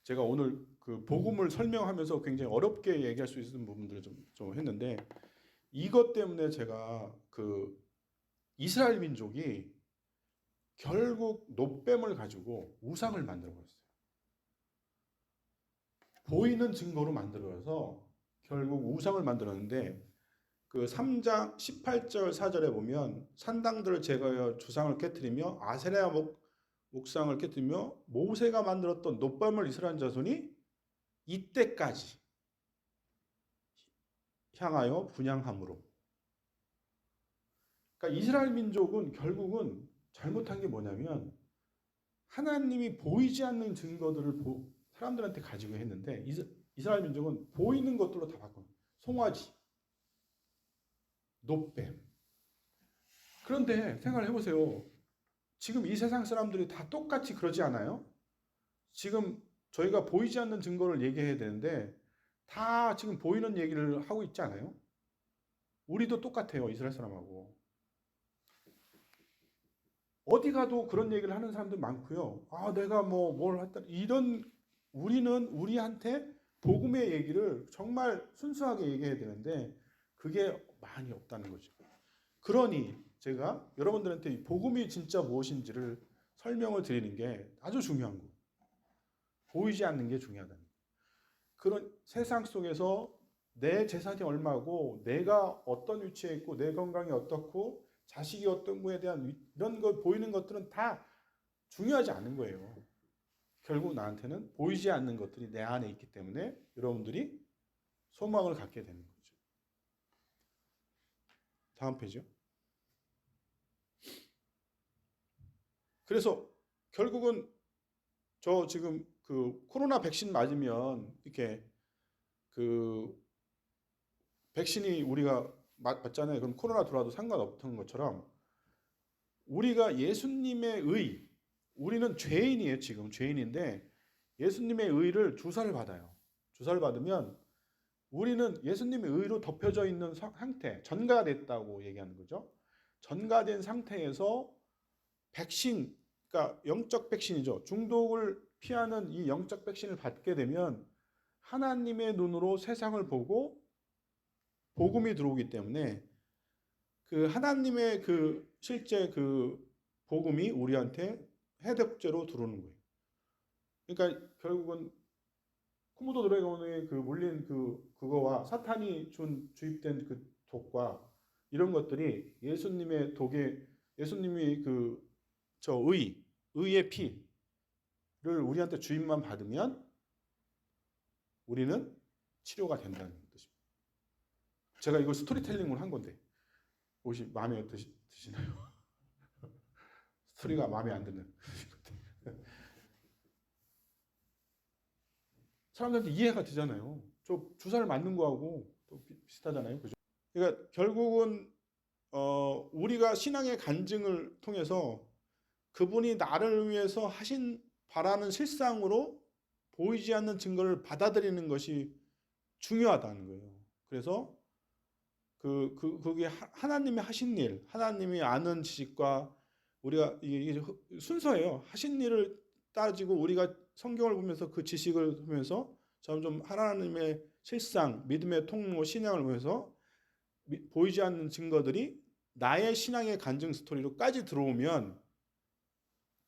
제가 오늘 그 복음을 설명하면서 굉장히 어렵게 얘기할 수 있는 부분들을 좀 했는데, 이것 때문에 제가 그 이스라엘 민족이 결국 놋뱀을 가지고 우상을 만들어 버렸어요. 보이는 증거로 만들어서 결국 우상을 만들었는데, 그 3장 18절 4절에 보면 산당들을 제거하여 주상을 깨뜨리며 아세라 목상을 깨뜨리며 모세가 만들었던 놋뱀을 이스라엘 자손이 이때까지 향하여 분향함으로. 그러니까 이스라엘 민족은 결국은 잘못한 게 뭐냐면 하나님이 보이지 않는 증거들을 사람들한테 가지고 했는데 이스라엘 민족은 보이는 것들로 다 바꿔요. 송아지, 놋뱀. 그런데 생각을 해보세요. 지금 이 세상 사람들이 다 똑같이 그러지 않아요? 지금 저희가 보이지 않는 증거를 얘기해야 되는데 다 지금 보이는 얘기를 하고 있지 않아요? 우리도 똑같아요. 이스라엘 사람하고. 어디 가도 그런 얘기를 하는 사람들 많고요. 아, 내가 뭘 했다. 우리는 우리한테 복음의 얘기를 정말 순수하게 얘기해야 되는데 그게 많이 없다는 거죠. 그러니 제가 여러분들한테 복음이 진짜 무엇인지를 설명을 드리는 게 아주 중요한 거. 보이지 않는 게 중요하다는 거. 그런 세상 속에서 내 재산이 얼마고 내가 어떤 위치에 있고 내 건강이 어떻고 자식이 어떤 거에 대한 이런 거 보이는 것들은 다 중요하지 않은 거예요. 결국 나한테는 보이지 않는 것들이 내 안에 있기 때문에 여러분들이 소망을 갖게 되는 거죠. 다음 페이지요. 그래서 결국은 저 지금 그 코로나 백신 맞으면 이렇게 그 백신이 우리가 맞잖아요. 그럼 코로나 들어와도 상관없는 것처럼 우리가 예수님의 의, 우리는 죄인이에요. 지금 죄인인데 예수님의 의를 주사를 받아요. 주사를 받으면 우리는 예수님의 의로 덮여져 있는 상태, 전가됐다고 얘기하는 거죠. 전가된 상태에서 백신, 그러니까 영적 백신이죠. 중독을 피하는 이 영적 백신을 받게 되면 하나님의 눈으로 세상을 보고 복음이 들어오기 때문에 그 하나님의 그 실제 그 복음이 우리한테 해독제로 들어오는 거예요. 그러니까 결국은 코모도 드래곤의 그 물린 그거와 사탄이 주입된 그 독과 이런 것들이 예수님의 독에 예수님이 저 의의 피를 우리한테 주입만 받으면 우리는 치료가 된다는 뜻입니다. 제가 이걸 스토리텔링을 한 건데 혹시 마음에 드시나요? 스토리가 마음에 안 드는 사람들한테 이해가 되잖아요. 저 주사를 맞는 거하고 또 비슷하잖아요. 그죠? 그러니까 결국은 우리가 신앙의 간증을 통해서 그분이 나를 위해서 하신 바라는 실상으로 보이지 않는 증거를 받아들이는 것이 중요하다는 거예요. 그래서 그게 하나님이 하신 일, 하나님이 아는 지식과 우리가 이게 순서예요. 하신 일을 따지고 우리가 성경을 보면서 그 지식을 보면서 점점 하나님의 실상, 믿음의 통로, 신앙을 보면서 보이지 않는 증거들이 나의 신앙의 간증 스토리로까지 들어오면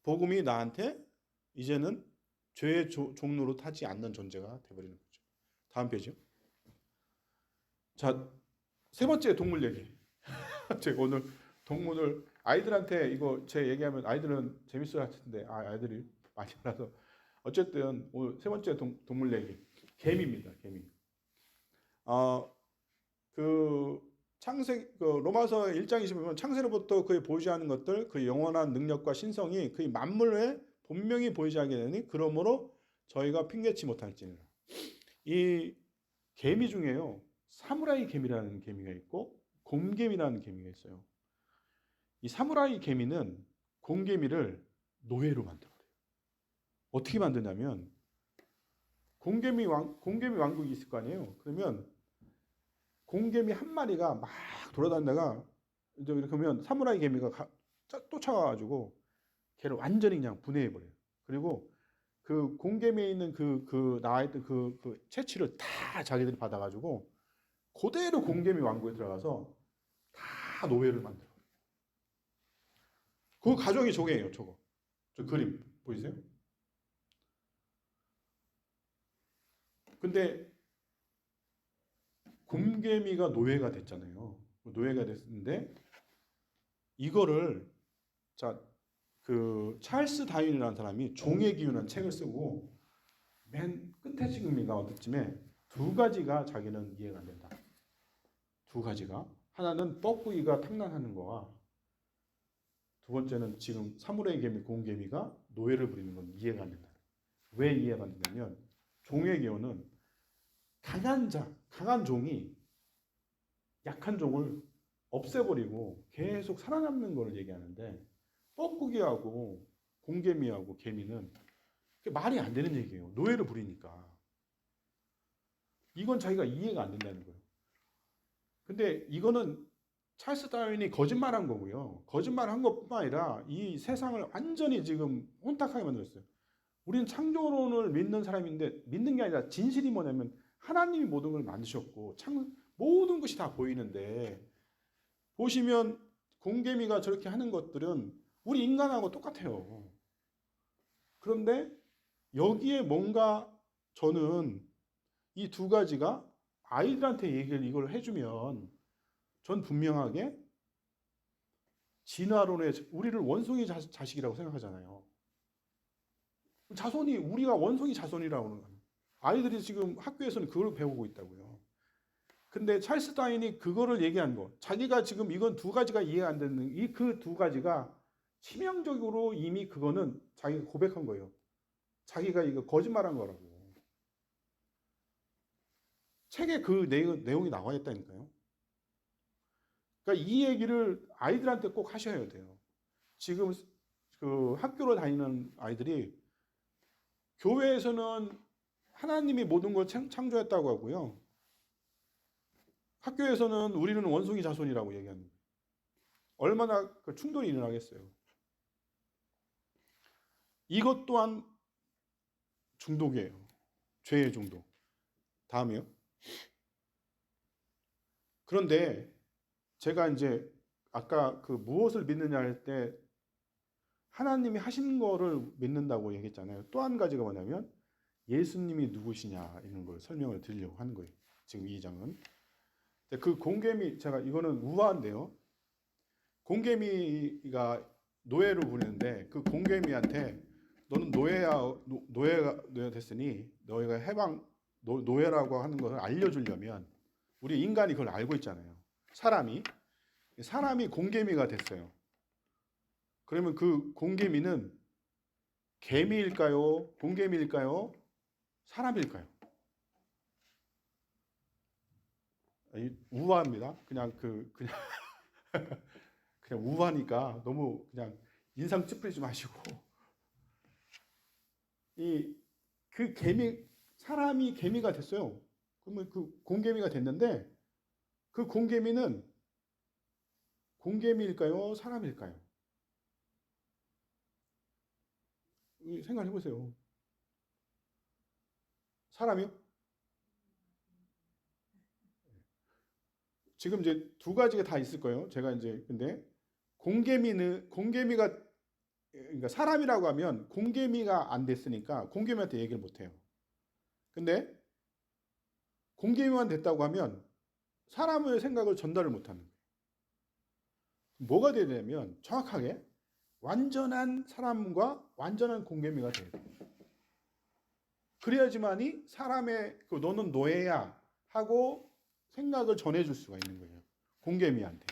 복음이 나한테 이제는 죄의 종로로 타지 않는 존재가 되어버리는 거죠. 다음 페이지요. 자, 세 번째 동물 얘기. 제가 오늘 동물을 아이들한테 이거 제 얘기하면 아이들은 재밌어 할 텐데 아이들이 많이 알아서 어쨌든 오늘 세 번째 동물 얘기 개미입니다. 개미. 그 창세 그 로마서 1장 20에 창세로부터 그의 보이지하는 것들 그 영원한 능력과 신성이 그의 만물에 분명히 보이지 하게 되니 그러므로 저희가 핑계치 못할지니라. 이 개미 중에요. 사무라이 개미라는 개미가 있고 곰개미라는 개미가 있어요. 이 사무라이 개미는 곰개미를 노예로 만들어요. 어떻게 만드냐면 곰개미 왕국이 있을 거 아니에요. 그러면 곰개미 한 마리가 막 돌아다니다가 이제 이렇게 하면 사무라이 개미가 쫓아와가지고 걔를 완전히 그냥 분해해버려요. 그리고 그 곰개미에 있는 나와있던 그 채취를 다 자기들이 받아가지고 그대로 곰개미 왕국에 들어가서 다 노예를 만들어요. 그 가정이 저게예요, 저거. 저 그림 보이세요? 근데 곰개미가 노예가 됐잖아요. 노예가 됐는데 이거를 자, 그 찰스 다윈이라는 사람이 종의 기운이라는 책을 쓰고 맨 끝에 지금인가 어디쯤에 두 가지가 자기는 이해가 안 된다. 두 가지가 하나는 뻐꾸기가 탕난하는 거와 두 번째는 지금 사무라이 개미, 곰개미가 노예를 부리는 건 이해가 안 된다. 왜 이해가 안 되냐면 종의 기운은 강한 종이 약한 종을 없애버리고 계속 살아남는 걸 얘기하는데 뻐꾸기하고 곰개미하고 개미는 말이 안 되는 얘기예요. 노예를 부리니까. 이건 자기가 이해가 안 된다는 거예요. 근데 이거는 찰스 다윈이 거짓말한 거고요. 거짓말한 것뿐만 아니라 이 세상을 완전히 지금 혼탁하게 만들었어요. 우리는 창조론을 믿는 사람인데 믿는 게 아니라 진실이 뭐냐면 하나님이 모든 걸 만드셨고 모든 것이 다 보이는데 보시면 곰개미가 저렇게 하는 것들은 우리 인간하고 똑같아요. 그런데 여기에 뭔가 저는 이 두 가지가 아이들한테 얘기를 이걸 해주면 전 분명하게 진화론에 우리를 원숭이 자식이라고 생각하잖아요. 자손이 우리가 원숭이 자손이라고 하는 거예요. 아이들이 지금 학교에서는 그걸 배우고 있다고요. 근데 찰스 다윈이 그거를 얘기한 거. 자기가 지금 이건 두 가지가 이해가 안 되는 이 그 두 가지가 치명적으로 이미 그거는 자기가 고백한 거예요. 자기가 이거 거짓말한 거라고. 책에 그 내용이 나와 있다니까요. 그러니까 이 얘기를 아이들한테 꼭 하셔야 돼요. 지금 그 학교로 다니는 아이들이 교회에서는 하나님이 모든 걸 창조했다고 하고요. 학교에서는 우리는 원숭이 자손이라고 얘기하는 거예요. 얼마나 그 충돌이 일어나겠어요. 이것 또한 중독이에요. 죄의 중독. 다음이요. 그런데 제가 이제 아까 그 무엇을 믿느냐 할 때 하나님이 하신 거를 믿는다고 얘기했잖아요. 또 한 가지가 뭐냐면 예수님이 누구시냐 이런 걸 설명을 드리려고 하는 거예요. 지금 이 장은. 그 곰개미 제가 이거는 우화인데요. 곰개미가 노예로 부르는데 그 곰개미한테 너는 노예가 됐으니 너희가 노예라고 하는 것을 알려주려면 우리 인간이 그걸 알고 있잖아요. 사람이 곰개미가 됐어요. 그러면 그 곰개미는 개미일까요? 곰개미일까요? 사람일까요? 우아합니다. 그냥 그냥 우아하니까 너무 그냥 인상 찌푸리지 마시고 사람이 개미가 됐어요. 그러면 그 곰개미가 됐는데 그 곰개미는 곰개미일까요? 사람일까요? 생각해 보세요. 사람이요? 지금 이제 두 가지가 다 있을 거예요. 제가 이제 근데 곰개미가 그러니까 사람이라고 하면 곰개미가 안 됐으니까 곰개미한테 얘기를 못 해요. 근데 곰개미만 됐다고 하면 사람의 생각을 전달을 못 하는 거예요. 뭐가 돼야 되냐면 정확하게 완전한 사람과 완전한 공개미가 돼야 돼. 그래야지만이 사람의 그 너는 노예야 하고 생각을 전해줄 수가 있는 거예요. 공개미한테.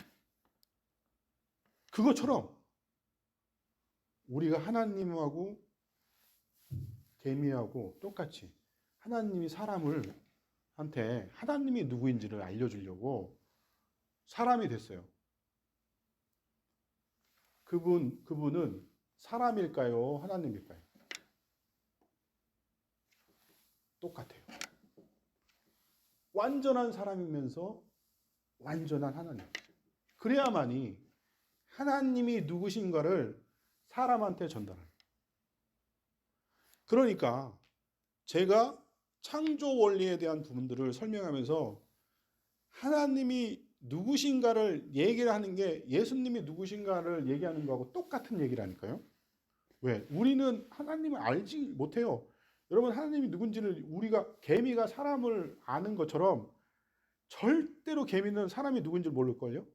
그것처럼 우리가 하나님하고 개미하고 똑같이 하나님이 사람을 한테 하나님이 누구인지를 알려주려고 사람이 됐어요. 그분은 사람일까요? 하나님일까요? 똑같아요. 완전한 사람이면서 완전한 하나님. 그래야만이 하나님이 누구신가를 사람한테 전달해요. 그러니까 제가 창조 원리에 대한 부분들을 설명하면서 하나님이 누구신가를 얘기를 하는 게 예수님이 누구신가를 얘기하는 거하고 똑같은 얘기라니까요. 왜? 우리는 하나님을 알지 못해요. 여러분, 하나님이 누군지를 우리가 개미가 사람을 아는 것처럼 절대로 개미는 사람이 누군지 모를걸요.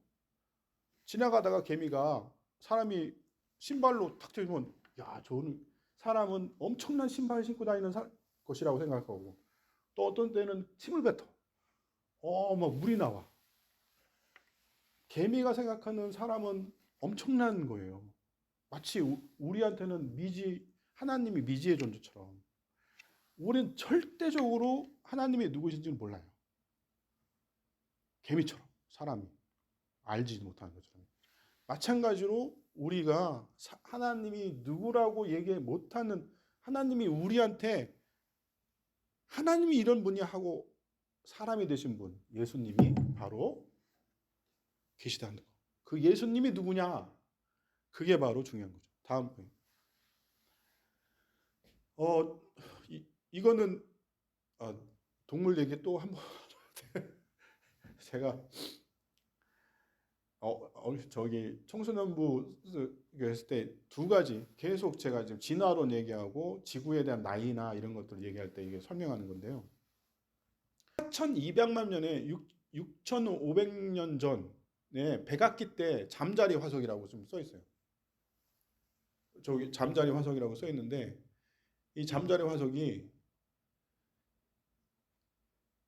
지나가다가 개미가 사람이 신발로 탁 들면 야, 저는 사람은 엄청난 신발 신고 다니는 것이라고 생각하고 또 어떤 때는 침을 뱉어. 막 물이 나와. 개미가 생각하는 사람은 엄청난 거예요. 마치 우리한테는 하나님이 미지의 존재처럼. 우리는 절대적으로 하나님이 누구신지는 몰라요. 개미처럼 사람이 알지 못하는 것처럼. 마찬가지로 우리가 하나님이 누구라고 얘기 못하는 하나님이 우리한테 하나님이 이런 분이야 하고 사람이 되신 분 예수님이 바로 계시다는 거. 그 예수님이 누구냐? 그게 바로 중요한 거죠. 다음 분. 이거는 동물 얘기 또 한번 제가 저기 청소년부 했을 때 두 가지 계속 제가 지금 진화론 얘기하고 지구에 대한 나이나 이런 것들을 얘기할 때 이게 설명하는 건데요. 4200만 년에 6500년 전에 백악기 때 잠자리 화석이라고 좀 써 있어요. 저기 잠자리 화석이라고 써 있는데 이 잠자리 화석이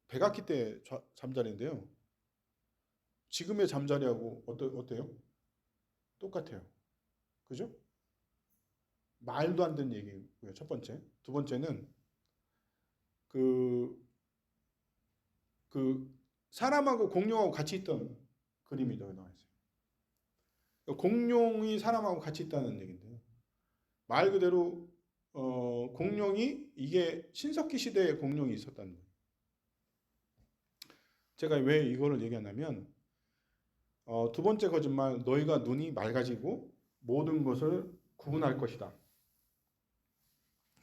백악기 때 잠자리인데요. 지금의 잠자리하고 어때요? 똑같아요. 그죠? 말도 안 되는 얘기고요. 첫 번째. 두 번째는 그 사람하고 공룡하고 같이 있던 그림이 여기 나와 있어요. 공룡이 사람하고 같이 있다는 얘기인데요. 말 그대로 공룡이 이게 신석기 시대에 공룡이 있었다는 거예요. 제가 왜 이거를 얘기하냐면 두 번째 거짓말, 너희가 눈이 맑아지고 모든 것을 구분할 것이다.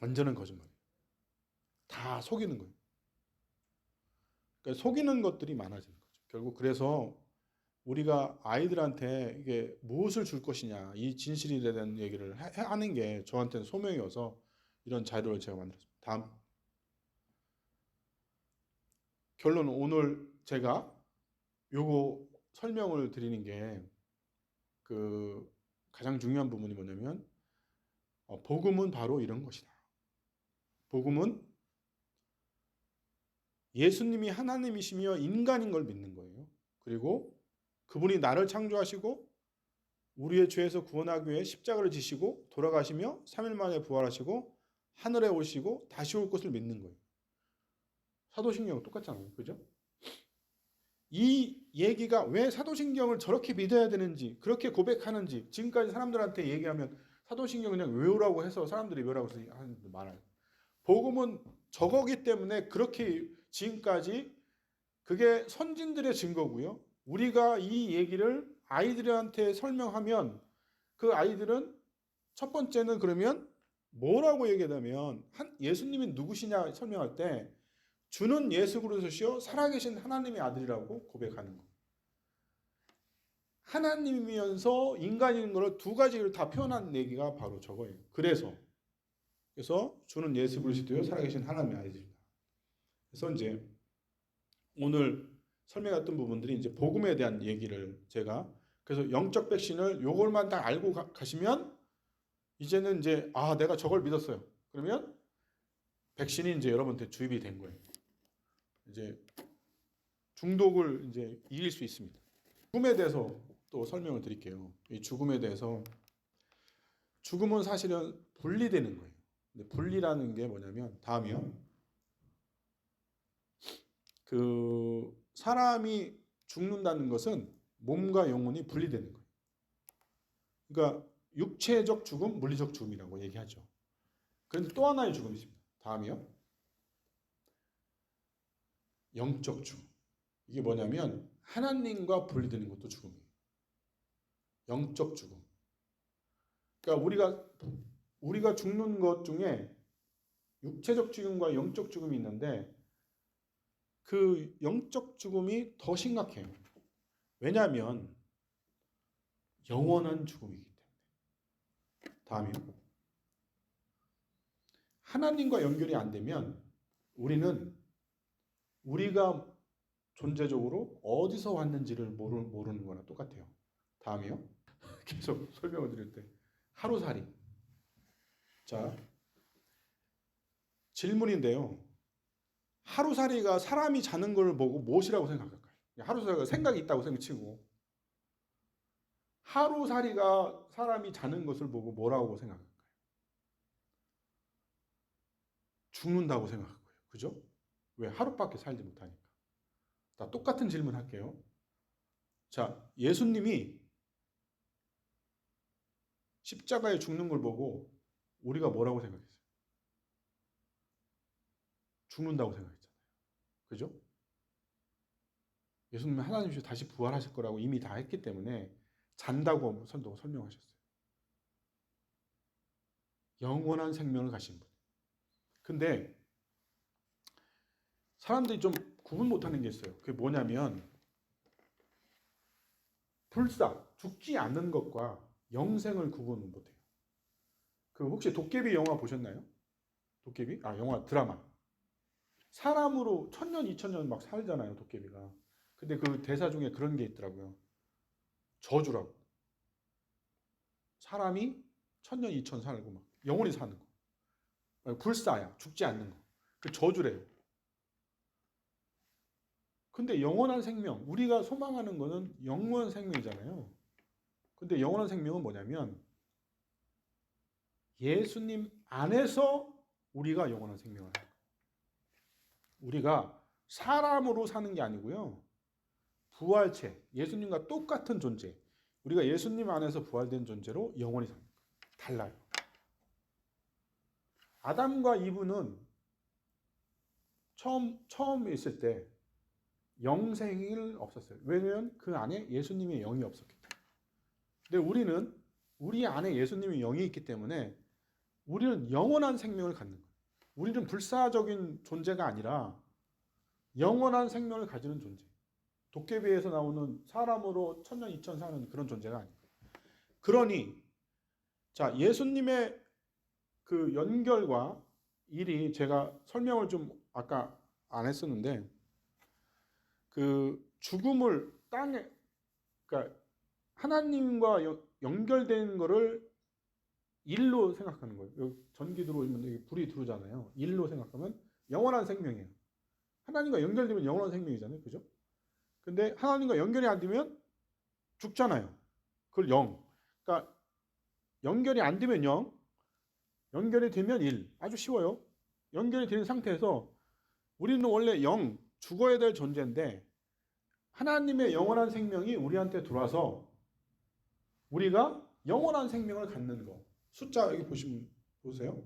완전한 거짓말이에요. 다 속이는 거예요. 그러니까 속이는 것들이 많아지는 거죠. 결국 그래서 우리가 아이들한테 이게 무엇을 줄 것이냐, 이 진실에 대한 얘기를 하는 게 저한테는 소명이어서 이런 자료를 제가 만들었습니다. 다음. 결론, 오늘 제가 요거 설명을 드리는 게 가장 중요한 부분이 뭐냐면 복음은 바로 이런 것이다. 복음은 예수님이 하나님이시며 인간인 걸 믿는 거예요. 그리고 그분이 나를 창조하시고 우리의 죄에서 구원하기 위해 십자가를 지시고 돌아가시며 3일 만에 부활하시고 하늘에 오시고 다시 올 것을 믿는 거예요. 사도신경은 똑같잖아요. 그죠? 이 얘기가 왜 사도신경을 저렇게 믿어야 되는지, 그렇게 고백하는지, 지금까지 사람들한테 얘기하면 사도신경 그냥 외우라고 해서 사람들이 외우라고 해서 하는 분들 많아요. 복음은 저거기 때문에 그렇게 지금까지 그게 선진들의 증거고요. 우리가 이 얘기를 아이들한테 설명하면 그 아이들은 첫 번째는 그러면 뭐라고 얘기하냐면 예수님이 누구시냐 설명할 때 주는 예수 그리스도시요 살아계신 하나님의 아들이라고 고백하는 거. 하나님이면서 인간인 것을 두 가지를 다 표현한 얘기가 바로 저거예요. 그래서 주는 예수 그리스도요 살아계신 하나님의 아들이다. 그래서 이제 오늘 설명했던 부분들이 이제 복음에 대한 얘기를 제가 그래서 영적 백신을 요걸만 딱 알고 가시면 이제는 이제 내가 저걸 믿었어요. 그러면 백신이 이제 여러분한테 주입이 된 거예요. 이제 중독을 이제 이길 수 있습니다. 죽음에 대해서 또 설명을 드릴게요. 이 죽음에 대해서 죽음은 사실은 분리되는 거예요. 근데 분리라는 게 뭐냐면 다음이요. 그 사람이 죽는다는 것은 몸과 영혼이 분리되는 거예요. 그러니까 육체적 죽음, 물리적 죽음이라고 얘기하죠. 그런데 또 하나의 죽음이 있습니다. 다음이요. 영적 죽음. 이게 뭐냐면 하나님과 분리되는 것도 죽음이에요. 영적 죽음. 그러니까 우리가 죽는 것 중에 육체적 죽음과 영적 죽음이 있는데 그 영적 죽음이 더 심각해요. 왜냐하면 영원한 죽음이기 때문에. 다음이요. 하나님과 연결이 안 되면 우리가 존재적으로 어디서 왔는지를 모르는 거나 똑같아요. 다음이요. 계속 설명을 드릴 때 하루살이. 자, 질문인데요. 하루살이가 사람이 자는 걸 보고 무엇이라고 생각할까요? 하루살이가 생각이 있다고 생각치고 하루살이가 사람이 자는 것을 보고 뭐라고 생각할까요? 죽는다고 생각할 거예요. 그죠? 왜? 하루밖에 살지 못하니까. 자, 똑같은 질문 할게요. 자, 예수님이 십자가에 죽는 걸 보고 우리가 뭐라고 생각했어요? 죽는다고 생각했잖아요. 그죠? 예수님은 하나님이 다시 부활하실 거라고 이미 다 했기 때문에 잔다고 설명하셨어요. 영원한 생명을 가신 분. 근데 사람들이 좀 구분 못하는 게 있어요. 그게 뭐냐면 죽지 않는 것과 영생을 구분 못해요. 그 혹시 도깨비 영화 보셨나요? 도깨비? 영화 드라마. 사람으로 1000년, 2000년 막 살잖아요, 도깨비가. 근데 그 대사 중에 그런 게 있더라고요. 저주라고. 사람이 1000년, 2000 살고 막 영원히 사는 거. 불사야, 죽지 않는 거. 그 저주래요. 근데 영원한 생명, 우리가 소망하는 거는 영원한 생명이잖아요. 근데 영원한 생명은 뭐냐면 예수님 안에서 우리가 영원한 생명을 하는 거예요. 우리가 사람으로 사는 게 아니고요. 부활체, 예수님과 똑같은 존재. 우리가 예수님 안에서 부활된 존재로 영원히 사는 거예요. 달라요. 아담과 이브는 처음 있을 때 영생이 없었어요. 왜냐하면 그 안에 예수님의 영이 없었기 때문에. 근데 우리 안에 예수님의 영이 있기 때문에 우리는 영원한 생명을 갖는 거예요. 우리는 불사적인 존재가 아니라 영원한 생명을 가지는 존재. 도깨비에서 나오는 사람으로 1000년, 2000 사는 그런 존재가 아니에요. 그러니 자, 예수님의 그 연결과 일이 제가 설명을 좀 아까 안 했었는데 그 죽음을 그러니까 하나님과 연결된 거를 일로 생각하는 거예요. 전기 들어오면 여기 불이 들어오잖아요. 일로 생각하면 영원한 생명이에요. 하나님과 연결되면 영원한 생명이잖아요. 그죠? 근데 하나님과 연결이 안 되면 죽잖아요. 그걸 영. 그러니까 연결이 안 되면 영, 연결이 되면 일. 아주 쉬워요. 연결이 된 상태에서 우리는 원래 죽어야 될 존재인데 하나님의 영원한 생명이 우리한테 들어와서 우리가 영원한 생명을 갖는 거. 숫자 여기 보세요.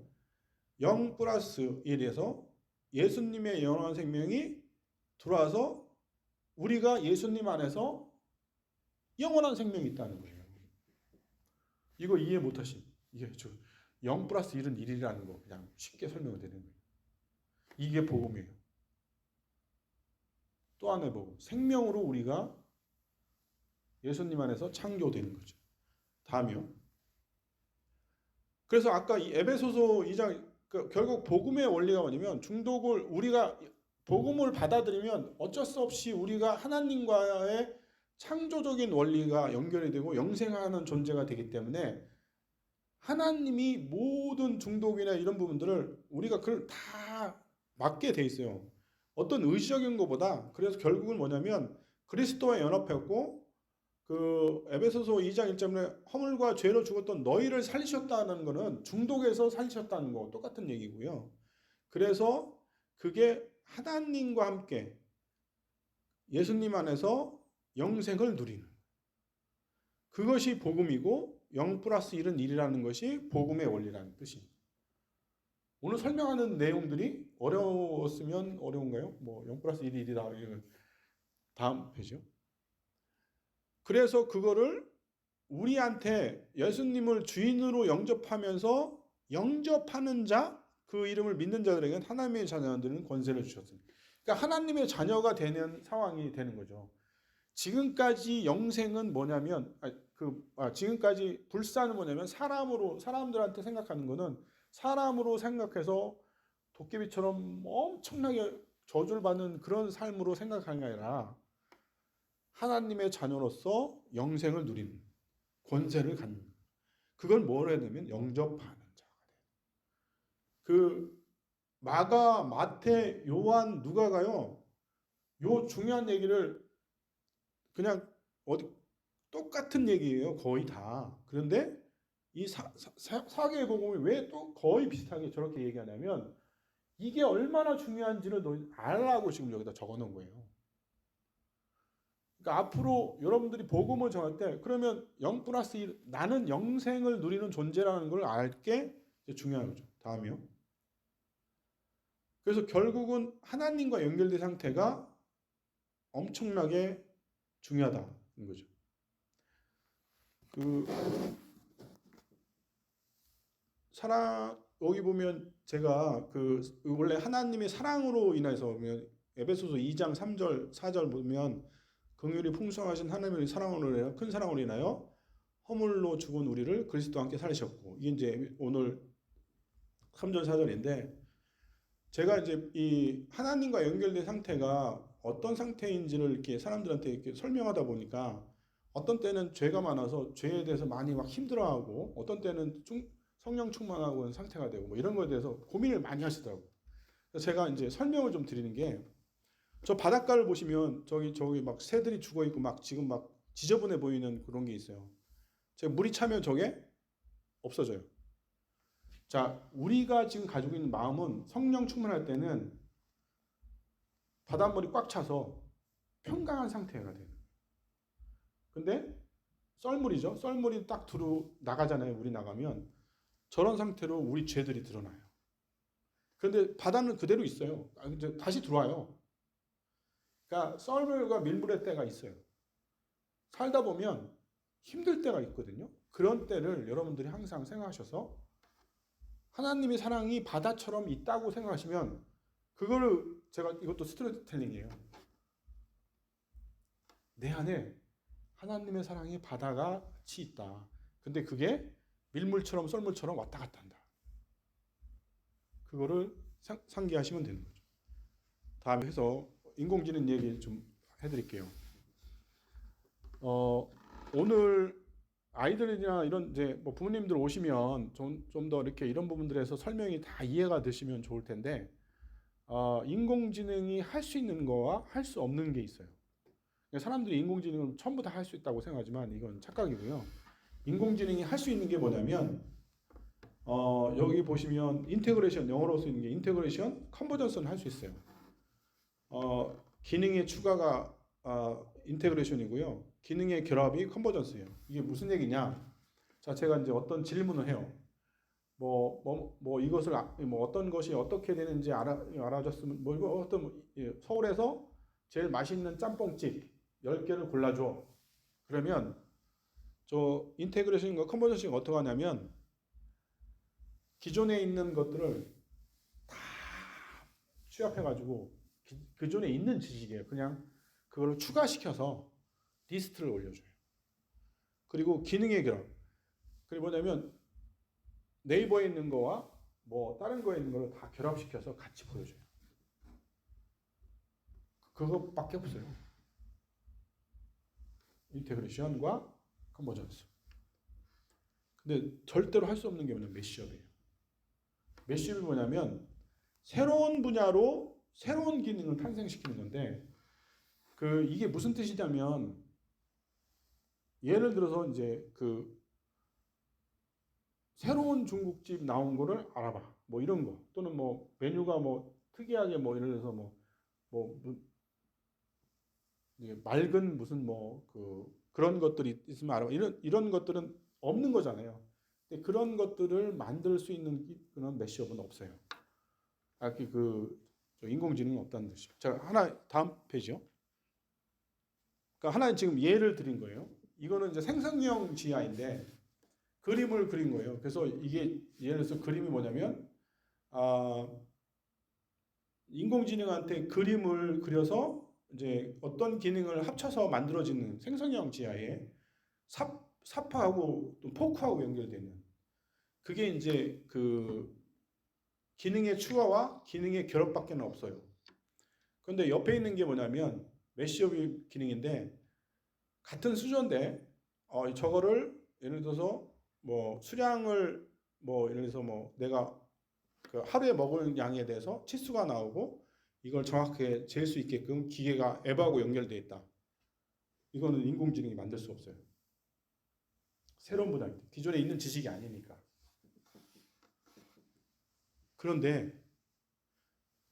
0 플러스 1에서 예수님의 영원한 생명이 들어와서 우리가 예수님 안에서 영원한 생명이 있다는 거예요. 이거 이해 못하신 이게 0 플러스 1은 1이라는 거 그냥 쉽게 설명을 드리는 거예요. 이게 복음이에요. 또 하나의 복음. 생명으로 우리가 예수님 안에서 창조되는 거죠. 다음이요. 그래서 아까 이 에베소서 2장 결국 복음의 원리가 뭐냐면 우리가 복음을 받아들이면 어쩔 수 없이 우리가 하나님과의 창조적인 원리가 연결이 되고 영생하는 존재가 되기 때문에 하나님이 모든 중독이나 이런 부분들을 우리가 그걸 다 맡게 돼 있어요. 어떤 의지적인 것보다 그래서 결국은 뭐냐면 그리스도와 연합했고 그 에베소서 2장 1절에 허물과 죄로 죽었던 너희를 살리셨다는 것은 중독에서 살리셨다는 거 똑같은 얘기고요. 그래서 그게 하나님과 함께 예수님 안에서 영생을 누리는 그것이 복음이고 0 플러스 1은 1이라는 것이 복음의 원리라는 뜻입니다. 오늘 설명하는 내용들이 어려웠으면 어려운가요? 뭐 0 플러스 1이 1이다. 다음 페이지요. 그래서 그거를 우리한테 예수님을 주인으로 영접하면서 영접하는 자, 그 이름을 믿는 자들에게는 하나님의 자녀들은 권세를 주셨습니다. 그러니까 하나님의 자녀가 되는 상황이 되는 거죠. 지금까지 영생은 뭐냐면, 지금까지 불사는 뭐냐면 사람들한테 생각하는 거는 사람으로 생각해서 도깨비처럼 엄청나게 저주를 받는 그런 삶으로 생각하는 게 아니라 하나님의 자녀로서 영생을 누리는 권세를 갖는 그걸 뭐로 해야 되면 영접하는 자가 돼요. 그 마가, 마태, 요한, 누가가요. 요 중요한 얘기를 그냥 어디 똑같은 얘기예요. 거의 다. 그런데 이 사계의 복음이 왜 또 거의 비슷하게 저렇게 얘기하냐면 이게 얼마나 중요한지를 너희 알라고 지금 여기다 적어 놓은 거예요. 그러니까 앞으로 여러분들이 복음을 정할 때 그러면 0 플러스 1 나는 영생을 누리는 존재라는 걸 알게 중요한 거죠. 다음이요. 그래서 결국은 하나님과 연결된 상태가 엄청나게 중요하다는 거죠. 그 사랑 여기 보면 제가 그 원래 하나님의 사랑으로 인해서 보면 에베소서 2장 3절 4절 보면 긍휼이 풍성하신 하나님의 사랑으로 인하여 큰 사랑으로 인하여 허물로 죽은 우리를 그리스도와 함께 살리셨고 이게 이제 오늘 3절 4절인데 제가 이제 이 하나님과 연결된 상태가 어떤 상태인지를 이렇게 사람들한테 이렇게 설명하다 보니까 어떤 때는 죄가 많아서 죄에 대해서 많이 막 힘들어하고 어떤 때는 성령 충만하고 상태가 되고 뭐 이런 거에 대해서 고민을 많이 하시더라고요. 그래서 제가 이제 설명을 좀 드리는 게 저 바닷가를 보시면 저기 막 새들이 죽어 있고 막 지금 막 지저분해 보이는 그런 게 있어요. 제가 물이 차면 저게 없어져요. 자, 우리가 지금 가지고 있는 마음은 성령 충만할 때는 바닷물이 꽉 차서 평강한 상태가 돼요. 근데 썰물이죠. 썰물이 딱 나가잖아요. 물이 나가면 저런 상태로 우리 죄들이 드러나요. 그런데 바다는 그대로 있어요. 이제 다시 들어와요. 그러니까 썰물과 밀물의 때가 있어요. 살다 보면 힘들 때가 있거든요. 그런 때를 여러분들이 항상 생각하셔서 하나님의 사랑이 바다처럼 있다고 생각하시면 그거를 제가 이것도 스토리텔링이에요. 내 안에 하나님의 사랑이 바다가 같이 있다. 근데 그게 밀물처럼 썰물처럼 왔다 갔다 한다. 그거를 상기하시면 되는 거죠. 다음에 해서 인공지능 얘기 좀 해드릴게요. 오늘 아이들이나 이런 이제 뭐 부모님들 오시면 좀 더 이렇게 이런 부분들에서 설명이 다 이해가 되시면 좋을 텐데 인공지능이 할 수 있는 거와 할 수 없는 게 있어요. 사람들이 인공지능을 전부 다 할 수 있다고 생각하지만 이건 착각이고요. 인공지능이 할 수 있는 게 뭐냐면 여기 보시면 인테그레이션 영어로 쓰이는 게 인테그레이션, 컨버전스는 할 수 있어요. 기능의 추가가 인테그레이션이고요. 기능의 결합이 컨버전스예요. 이게 무슨 얘기냐? 자, 제가 이제 어떤 질문을 해요. 이것을 어떤 것이 어떻게 되는지 알아줬으면 이거 어떤 서울에서 제일 맛있는 짬뽕집 10개를 골라줘. 그러면 저 인테그레이션과 컨버전스가 어떻게 하냐면 기존에 있는 것들을 다 취합해가지고 기존에 있는 지식이에요. 그냥 그걸 추가시켜서 리스트를 올려줘요. 그리고 기능의 결합. 그리고 뭐냐면 네이버에 있는 거와 뭐 다른 거에 있는 거를 다 결합시켜서 같이 보여줘요. 그것밖에 없어요. 인테그레이션과 컨버전스. 근데 절대로 할 수 없는 게 뭐냐면 메시업이에요. 메시업이 뭐냐면 새로운 분야로 새로운 기능을 탄생시키는 건데 이게 무슨 뜻이냐면 예를 들어서 이제 새로운 중국집 나온 거를 알아봐. 뭐 이런 거. 또는 뭐 메뉴가 뭐 특이하게 뭐 예를 들어서 뭐 이게 맑은 무슨 그런 것들이 있으면 알아봐. 이런 것들은 없는 거잖아요. 근데 그런 것들을 만들 수 있는 그런 메시업은 없어요. 인공지능은 없다는 뜻이죠. 자, 다음 페이지요. 그러니까 하나 지금 예를 드린 거예요. 이거는 이제 생성형 GI인데 그림을 그린 거예요. 그래서 이게 예를 들어서 그림이 뭐냐면 인공지능한테 그림을 그려서 이제 어떤 기능을 합쳐서 만들어지는 생성형 GI에 삽하고 또 포크하고 연결되는 그게 이제 기능의 추가와 기능의 결합밖에 없어요. 그런데 옆에 있는 게 뭐냐면 메시업 기능인데 같은 수조인데 저거를 예를 들어서 뭐 수량을 예를 들어서 내가 하루에 먹을 양에 대해서 치수가 나오고 이걸 정확하게 잴 수 있게끔 기계가 앱하고 연결되어 있다. 이거는 인공지능이 만들 수 없어요. 새로운 분야입니다. 기존에 있는 지식이 아니니까. 그런데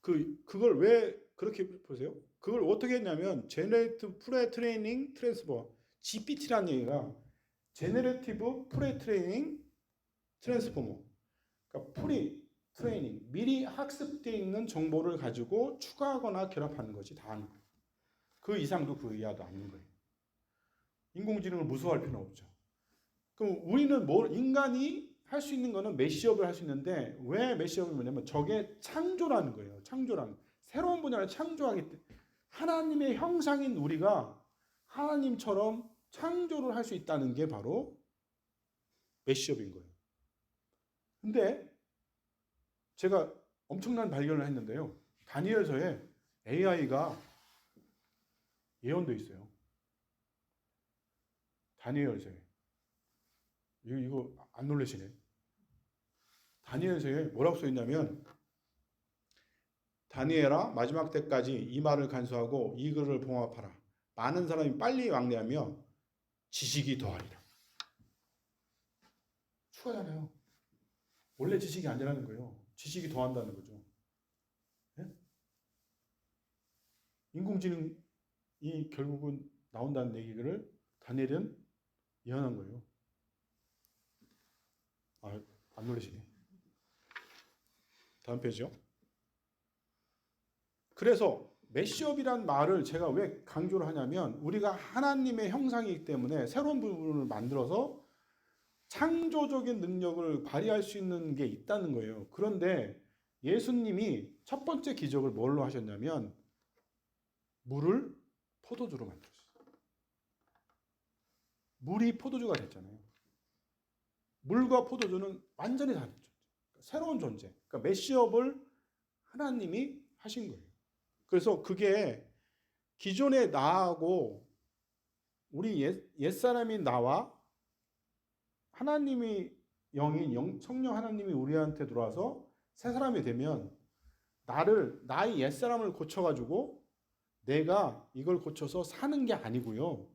그걸 왜 그렇게 보세요? 그걸 어떻게 했냐면 제너레이티브 프레트레이닝 트랜스퍼 GPT라는 얘기가 제너레이티브 프레트레이닝 트랜스포머. 그러니까 프리 트레이닝 미리 학습되어 있는 정보를 가지고 추가하거나 결합하는 것이 다인 거예요. 그 이상도 그 이하도 아닌 거예요. 인공지능을 무서워할 필요는 없죠. 그럼 우리는 인간이 할 수 있는 거는 메시업을 할 수 있는데 왜 메시업이 뭐냐면 저게 창조라는 거예요. 창조라는 새로운 분야를 창조하기 때문에 하나님의 형상인 우리가 하나님처럼 창조를 할 수 있다는 게 바로 메시업인 거예요. 근데 제가 엄청난 발견을 했는데요. 다니엘서에 AI가 예언돼 있어요. 다니엘서에. 이거 안 놀라시네. 다니엘서에 뭐라고 써 있냐면 다니엘아 마지막 때까지 이 말을 간수하고 이 글을 봉합하라. 많은 사람이 빨리 왕래하며 지식이 더하리라. 추가잖아요. 원래 지식이 아니라는 거예요. 지식이 더한다는 거죠. 네? 인공지능이 결국은 나온다는 얘기를 다니엘은 예언한 거예요. 안 놀라시네. 다음 페이지요. 그래서 메시업이란 말을 제가 왜 강조를 하냐면 우리가 하나님의 형상이기 때문에 새로운 부분을 만들어서 창조적인 능력을 발휘할 수 있는 게 있다는 거예요. 그런데 예수님이 첫 번째 기적을 뭘로 하셨냐면 물을 포도주로 만들었어요. 물이 포도주가 됐잖아요. 물과 포도주는 완전히 다른 존재. 새로운 존재. 그러니까 메시업을 하나님이 하신 거예요. 그래서 그게 기존의 나하고 우리 옛사람이 나와 하나님이 영인 성령 하나님이 우리한테 들어와서 새 사람이 되면 나의 옛사람을 고쳐가지고 내가 이걸 고쳐서 사는 게 아니고요.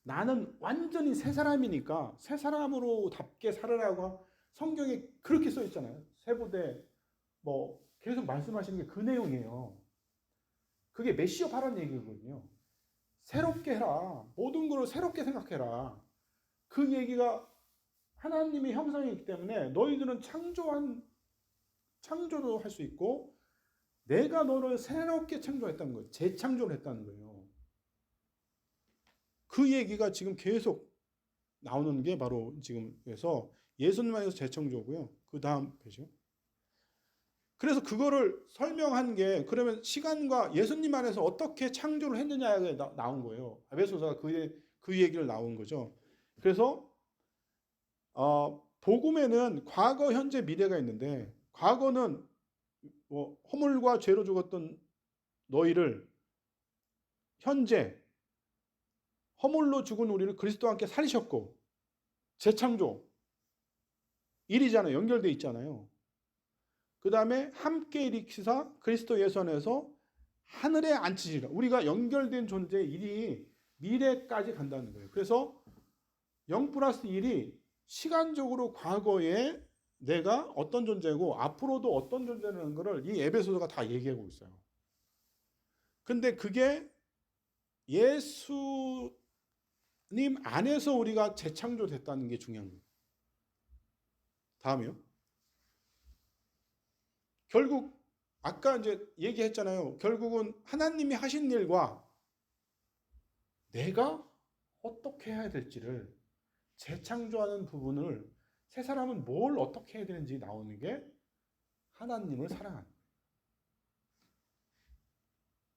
나는 완전히 새 사람이니까 새 사람으로답게 살으라고 성경에 그렇게 써 있잖아요. 세부대 계속 말씀하시는 게 그 내용이에요. 그게 메시업 하라는 얘기거든요. 새롭게 해라. 모든 걸 새롭게 생각해라. 그 얘기가 하나님의 형상이기 때문에 너희들은 창조도 할 수 있고 내가 너를 새롭게 창조했다는 거예요. 재창조를 했다는 거예요. 그 얘기가 지금 계속 나오는 게 바로 지금 그래서 예수님 안에서 재창조고요. 그 다음 페이지요. 그래서 그거를 설명한 게 그러면 시간과 예수님 안에서 어떻게 창조를 했느냐에 나온 거예요. 에베소서가 그 얘기를 나온 거죠. 그래서 복음에는 과거, 현재, 미래가 있는데 과거는 허물과 죄로 죽었던 너희를 현재 허물로 죽은 우리를 그리스도와 함께 살리셨고, 재창조 일이잖아요. 연결되어 있잖아요. 그 다음에 함께 일으키사 그리스도 예수 안에서 하늘에 앉히시라. 우리가 연결된 존재 일이 미래까지 간다는 거예요. 그래서 0 플러스 1이 시간적으로 과거에 내가 어떤 존재고 앞으로도 어떤 존재라는 것을 이 에베소서가 다 얘기하고 있어요. 근데 그게 예수님 안에서 우리가 재창조됐다는 게 중요한 거예요. 다음이요. 결국 아까 이제 얘기했잖아요. 결국은 하나님이 하신 일과 내가 어떻게 해야 될지를 재창조하는 부분을 세 사람은 뭘 어떻게 해야 되는지 나오는 게 하나님을 사랑하는 거예요.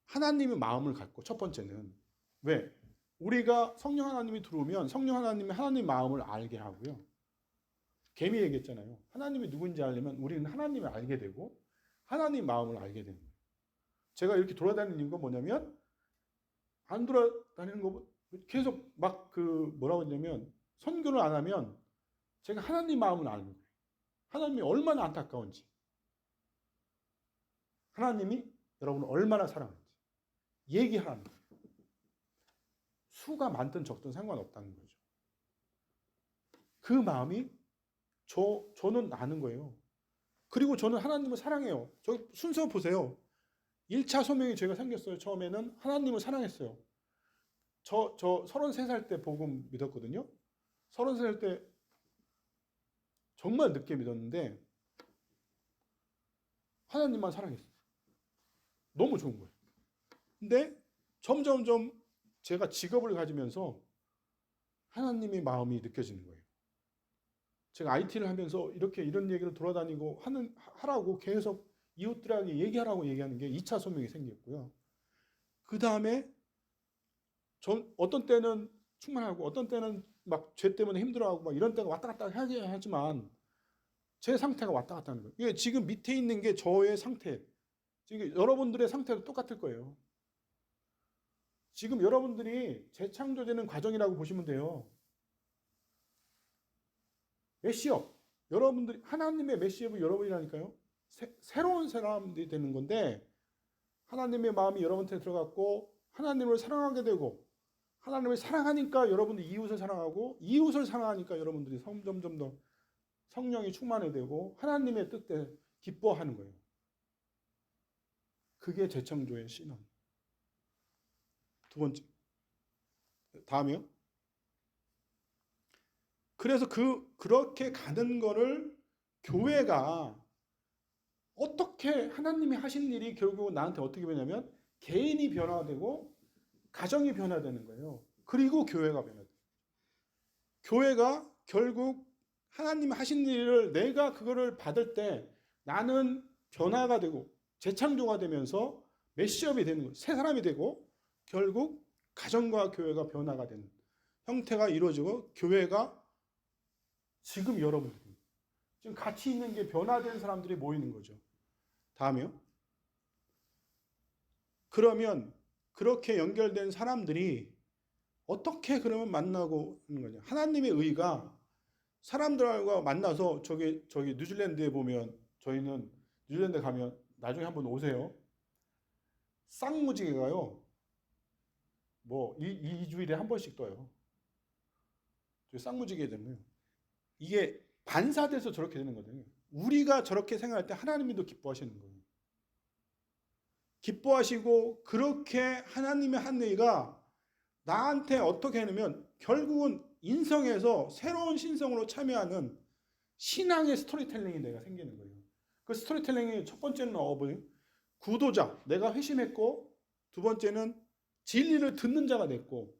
하나님의 마음을 갖고 첫 번째는 왜? 우리가 성령 하나님이 들어오면 성령 하나님이 하나님의 마음을 알게 하고요. 개미 얘기했잖아요. 하나님이 누군지 알려면 우리는 하나님을 알게 되고 하나님 마음을 알게 되는 거예요. 제가 이렇게 돌아다니는 이유가 뭐냐면 안 돌아다니는 거 계속 막 뭐라고 했냐면 선교를 안 하면 제가 하나님 마음을 아는 거예요. 하나님이 얼마나 안타까운지, 하나님이 여러분을 얼마나 사랑하는지 얘기하는 거예요. 수가 많든 적든 상관없다는 거죠. 그 마음이 저는 아는 거예요. 그리고 저는 하나님을 사랑해요. 저 순서 보세요. 1차 소명이 제가 생겼어요. 처음에는 하나님을 사랑했어요. 저 33살 때 복음 믿었거든요. 33살 때 정말 늦게 믿었는데 하나님만 사랑했어요. 너무 좋은 거예요. 근데 점점점 제가 직업을 가지면서 하나님의 마음이 느껴지는 거예요. 제가 IT를 하면서 이런 얘기를 돌아다니고 하라고 계속 이웃들에게 얘기하라고 얘기하는 게 2차 소명이 생겼고요. 그 다음에 어떤 때는 충만하고 어떤 때는 막 죄 때문에 힘들어하고 막 이런 때가 왔다 갔다 하게 하지만 제 상태가 왔다 갔다 하는 거예요. 이게 지금 밑에 있는 게 저의 상태. 지금 여러분들의 상태도 똑같을 거예요. 지금 여러분들이 재창조되는 과정이라고 보시면 돼요. 메시업. 여러분들이 하나님의 메시업은 여러분이라니까요. 새로운 사람들이 되는 건데 하나님의 마음이 여러분한테 들어갔고 하나님을 사랑하게 되고 하나님을 사랑하니까 여러분들이 이웃을 사랑하고 이웃을 사랑하니까 여러분들이 점점 더 성령이 충만해 되고 하나님의 뜻에 기뻐하는 거예요. 그게 재창조의 신앙. 두 번째. 다음이요. 그래서 그렇게 가는 거를 교회가 어떻게 하나님이 하신 일이 결국 나한테 어떻게 되냐면 개인이 변화되고 가정이 변화되는 거예요. 그리고 교회가 변화돼요. 교회가 결국 하나님 하신 일을 내가 그거를 받을 때 나는 변화가 되고 재창조가 되면서 메시업이 되는 거예요. 새 사람이 되고 결국 가정과 교회가 변화가 되는 형태가 이루어지고 교회가 지금 여러분들 지금 같이 있는 게 변화된 사람들이 모이는 거죠. 다음이요. 그러면 그렇게 연결된 사람들이 어떻게 그러면 만나고 있는 거냐? 하나님의 의가 사람들과 만나서 저기 뉴질랜드에 보면 저희는 뉴질랜드 가면 나중에 한번 오세요. 쌍무지개가요. 뭐 2주일에 한 번씩 떠요. 쌍무지개 되면 이게 반사돼서 저렇게 되는 거거든요. 우리가 저렇게 생각할 때 하나님도 기뻐하시는 거예요. 기뻐하시고 그렇게 하나님의 한 의가 나한테 어떻게 하냐면 결국은 인성에서 새로운 신성으로 참여하는 신앙의 스토리텔링이 내가 생기는 거예요. 그 스토리텔링이 첫 번째는 구도자, 내가 회심했고 두 번째는 진리를 듣는 자가 됐고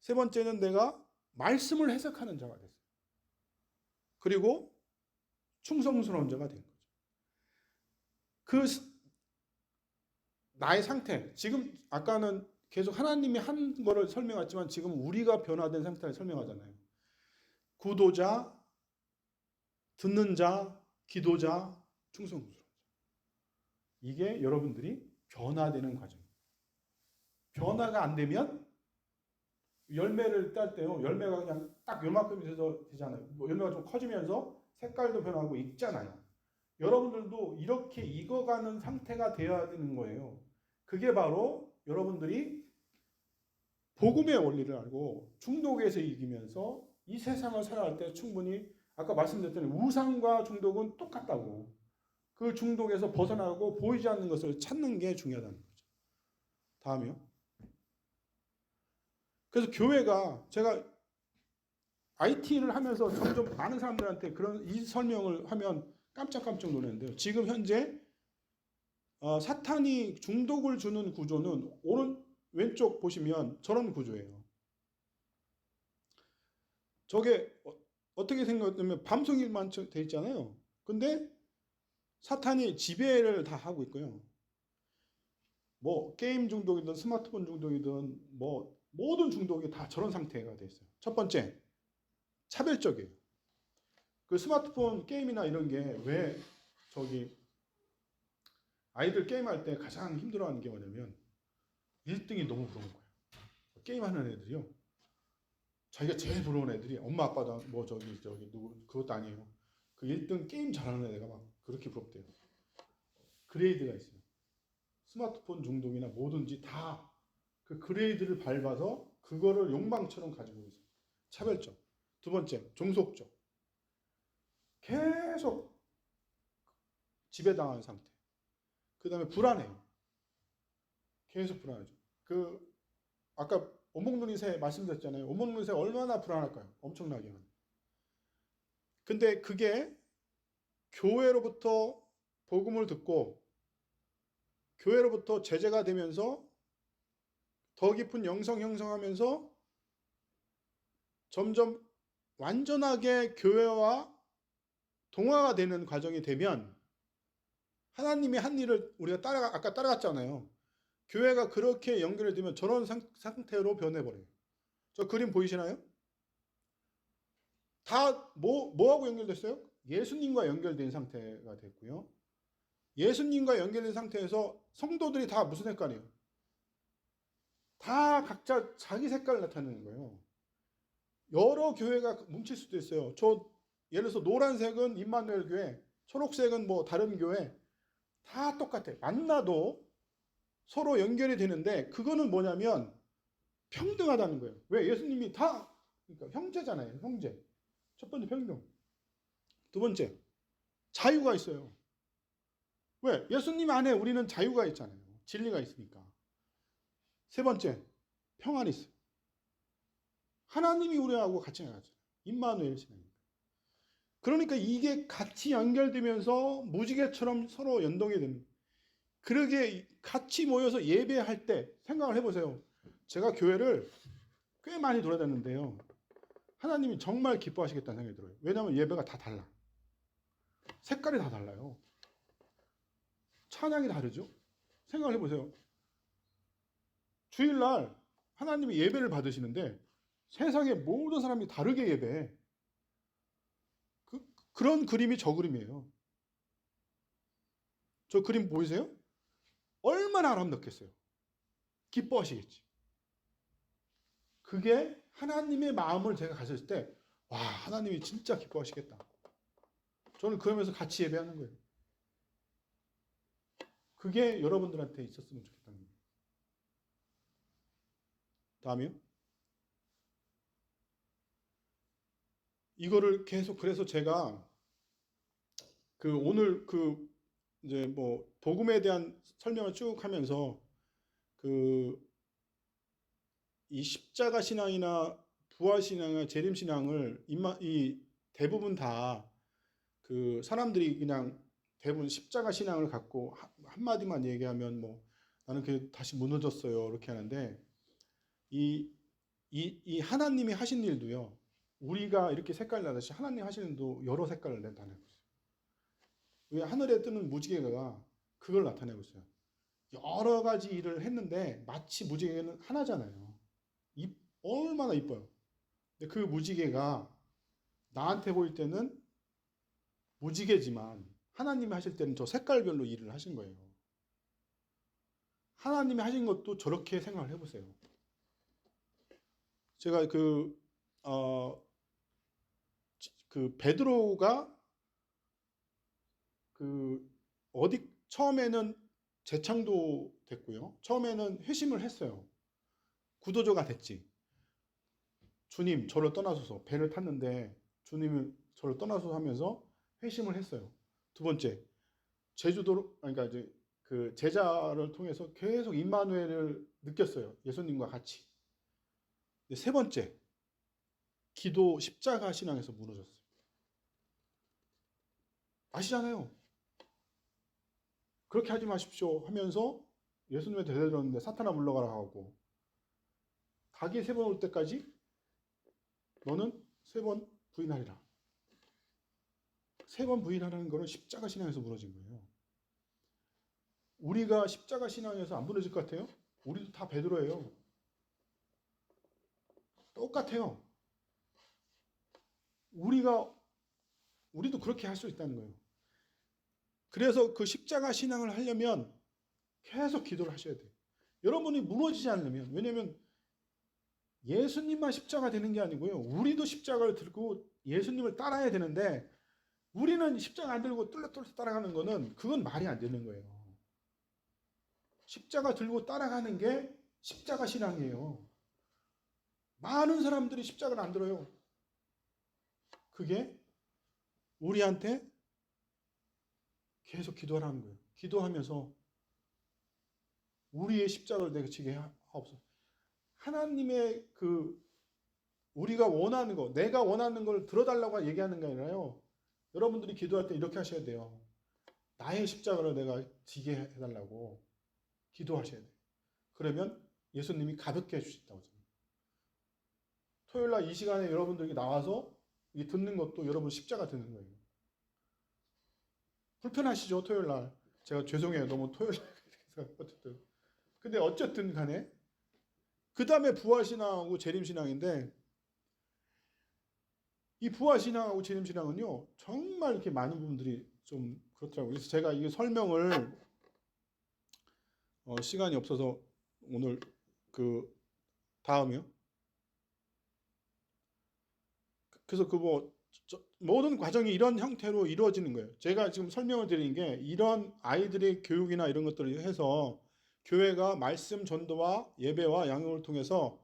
세 번째는 내가 말씀을 해석하는 자가 됐어요. 그리고 충성스러운 자가 된 거죠. 그 나의 상태, 지금 아까는 계속 하나님이 한 거를 설명했지만 지금 우리가 변화된 상태를 설명하잖아요. 구도자, 듣는 자, 기도자, 충성스러운 자. 이게 여러분들이 변화되는 과정이에요. 변화가 안 되면 열매를 딸 때요. 열매가 그냥 딱 요만큼 돼서 되잖아요. 뭐 열매가 좀 커지면서 색깔도 변하고 익잖아요. 여러분들도 이렇게 익어가는 상태가 되어야 되는 거예요. 그게 바로 여러분들이 복음의 원리를 알고 중독에서 이기면서 이 세상을 살아갈 때 충분히 아까 말씀드렸더니 우상과 중독은 똑같다고. 그 중독에서 벗어나고 보이지 않는 것을 찾는 게 중요하다는 거죠. 다음이요. 그래서 교회가 제가 IT를 하면서 점점 많은 사람들한테 그런 이 설명을 하면 깜짝깜짝 놀랐는데요. 지금 현재 사탄이 중독을 주는 구조는 왼쪽 보시면 저런 구조예요. 저게 어떻게 생각하면 밤송이만 돼 있잖아요. 근데 사탄이 지배를 다 하고 있고요. 뭐 게임 중독이든 스마트폰 중독이든 뭐 모든 중독이 다 저런 상태가 돼 있어요. 첫 번째, 차별적이에요. 그 스마트폰 게임이나 이런 게 왜 저기 아이들 게임할 때 가장 힘들어하는 게 뭐냐면 1등이 너무 부러운 거예요. 게임하는 애들이요. 자기가 제일 부러운 애들이 엄마 아빠도 뭐 저기 누구 그것도 아니에요. 그 1등 게임 잘하는 애가 막 그렇게 부럽대요. 그레이드가 있어요. 스마트폰 중독이나 뭐든지 다 그 그레이드를 밟아서 그거를 욕망처럼 가지고 있어요. 차별적. 두 번째, 종속적. 계속 지배당하는 상태. 그 다음에 불안해요. 계속 불안하죠. 아까 오목누리 새 말씀드렸잖아요. 오목누리 새 얼마나 불안할까요? 엄청나게. 근데 그게 교회로부터 복음을 듣고 교회로부터 제재가 되면서 더 깊은 영성 형성하면서 점점 완전하게 교회와 동화가 되는 과정이 되면 하나님이 한 일을 우리가 아까 따라갔잖아요. 교회가 그렇게 연결이 되면 저런 상태로 변해버려요. 저 그림 보이시나요? 다 뭐하고 연결됐어요? 예수님과 연결된 상태가 됐고요. 예수님과 연결된 상태에서 성도들이 다 무슨 색깔이에요? 다 각자 자기 색깔을 나타내는 거예요. 여러 교회가 뭉칠 수도 있어요. 예를 들어서 노란색은 임마누엘 교회, 초록색은 뭐 다른 교회 다 똑같아요. 만나도 서로 연결이 되는데 그거는 뭐냐면 평등하다는 거예요. 왜? 예수님이 그러니까 형제잖아요. 형제. 첫 번째 평등. 두 번째 자유가 있어요. 왜? 예수님 안에 우리는 자유가 있잖아요. 진리가 있으니까. 세 번째 평안이 있어요. 하나님이 우리하고 같이 나가죠. 임마누엘 신앙입니다. 그러니까 이게 같이 연결되면서 무지개처럼 서로 연동이 됩니다. 그러게 같이 모여서 예배할 때 생각을 해보세요. 제가 교회를 꽤 많이 돌아다녔는데요. 하나님이 정말 기뻐하시겠다는 생각이 들어요. 왜냐하면 예배가 다 달라. 색깔이 다 달라요. 찬양이 다르죠. 생각을 해보세요. 주일날 하나님이 예배를 받으시는데 세상의 모든 사람이 다르게 예배해. 그런 그림이 저 그림이에요. 저 그림 보이세요? 얼마나 아름답겠어요. 기뻐하시겠지. 그게 하나님의 마음을 제가 가졌을 때, 와, 하나님이 진짜 기뻐하시겠다. 저는 그러면서 같이 예배하는 거예요. 그게 여러분들한테 있었으면 좋겠다는 거예요. 다음이요. 이거를 계속 그래서 제가 오늘 이제 뭐 복음에 대한 설명을 쭉 하면서 이 십자가 신앙이나 부활 신앙이나 재림 신앙을 대부분 다 사람들이 그냥 대부분 십자가 신앙을 갖고 한마디만 얘기하면 뭐 나는 다시 무너졌어요 이렇게 하는데 이 하나님이 하신 일도요. 우리가 이렇게 색깔 나듯이 하나님 하시는 일도 여러 색깔을 나타내고 있어요. 왜 하늘에 뜨는 무지개가 그걸 나타내고 있어요. 여러 가지 일을 했는데 마치 무지개는 하나잖아요. 얼마나 이뻐요. 근데 그 무지개가 나한테 보일 때는 무지개지만 하나님이 하실 때는 저 색깔별로 일을 하신 거예요. 하나님이 하신 것도 저렇게 생각을 해보세요. 제가 그 베드로가 그 어디 처음에는 재창도 됐고요. 처음에는 회심을 했어요. 구도조가 됐지. 주님 저를 떠나소서. 배를 탔는데 주님을 저를 떠나소서 하면서 회심을 했어요. 두 번째, 제주도로, 그러니까 이제 그 제자를 통해서 계속 임마누엘을 느꼈어요. 예수님과 같이. 세 번째, 기도 십자가 신앙에서 무너졌어요. 아시잖아요. 그렇게 하지 마십시오 하면서 예수님의 대들었는데 사탄아 물러가라 하고, 닭이 3번 올 때까지 너는 3번 부인하리라. 3번 부인하라는 거는 십자가 신앙에서 무너진 거예요. 우리가 십자가 신앙에서 안 무너질 것 같아요? 우리도 다 베드로예요. 똑같아요. 우리도 그렇게 할 수 있다는 거예요. 그래서 그 십자가 신앙을 하려면 계속 기도를 하셔야 돼요. 여러분이 무너지지 않으면, 왜냐하면 예수님만 십자가 되는 게 아니고요. 우리도 십자가를 들고 예수님을 따라야 되는데, 우리는 십자가 안 들고 뚫려뚫려 따라가는 거는 그건 말이 안 되는 거예요. 십자가 들고 따라가는 게 십자가 신앙이에요. 많은 사람들이 십자가를 안 들어요. 그게 우리한테 계속 기도하라는 거예요. 기도하면서 우리의 십자가를 내가 지게 하옵소서. 하나님의 우리가 원하는 거, 내가 원하는 걸 들어달라고 얘기하는 게 아니라요. 여러분들이 기도할 때 이렇게 하셔야 돼요. 나의 십자가를 내가 지게 해달라고 기도하셔야 돼요. 그러면 예수님이 가볍게 해주신다고. 토요일 날 이 시간에 여러분들이 나와서 듣는 것도 여러분 십자가 드는 거예요. 불편하시죠, 토요일 날. 제가 죄송해요. 너무 토요일 날. 어쨌든. 근데 어쨌든 간에 그 다음에 부활신앙하고 재림신앙인데, 이 부활신앙하고 재림신앙은요, 정말 이렇게 많은 부분들이 좀 그렇더라고요. 그래서 제가 이 설명을 시간이 없어서 오늘 다음이요. 그래서 모든 과정이 이런 형태로 이루어지는 거예요. 제가 지금 설명을 드리는 게 이런 아이들의 교육이나 이런 것들을 해서 교회가 말씀 전도와 예배와 양육을 통해서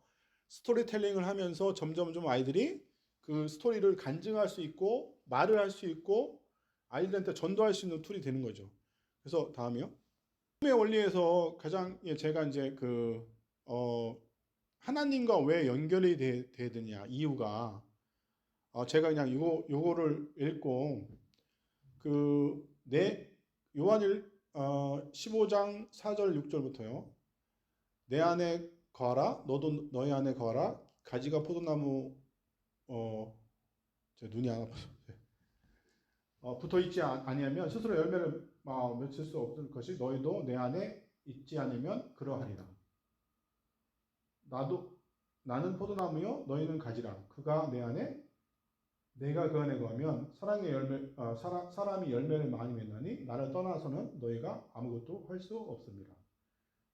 스토리텔링을 하면서 점점 아이들이 그 스토리를 간증할 수 있고 말을 할 수 있고 아이들한테 전도할 수 있는 툴이 되는 거죠. 그래서 다음이요. 복음의 원리에서 가장 제가 이제 하나님과 왜 연결이 돼야 되냐 이유가, 제가 그냥 요거를 읽고 요한 15장 4절 6절부터요. 내 안에 거하라, 너도 너희 안에 거하라. 가지가 포도나무 제 눈이 안 아파서 붙어 있지 아니하면 스스로 열매를 맺을 수 없을 것이, 너희도 내 안에 있지 않으면 그러하리라. 나는 포도나무요 너희는 가지라. 그가 내 안에 내가 그 안에 거하면 사람이 열매를 많이 맺나니 나를 떠나서는 너희가 아무것도 할 수 없습니다.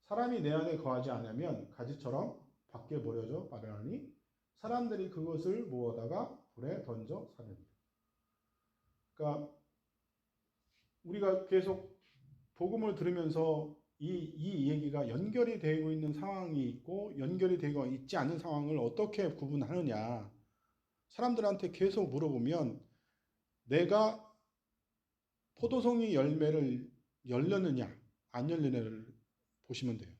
사람이 내 안에 거하지 않으면 가지처럼 밖에 버려져 마르나니 사람들이 그것을 모아다가 불에 던져 사느니라. 그러니까 우리가 계속 복음을 들으면서 이 얘기가 연결이 되고 있는 상황이 있고 연결이 되고 있지 않은 상황을 어떻게 구분하느냐, 사람들한테 계속 물어보면 내가 포도송이 열매를 열렸느냐 안 열렸느냐를 보시면 돼요.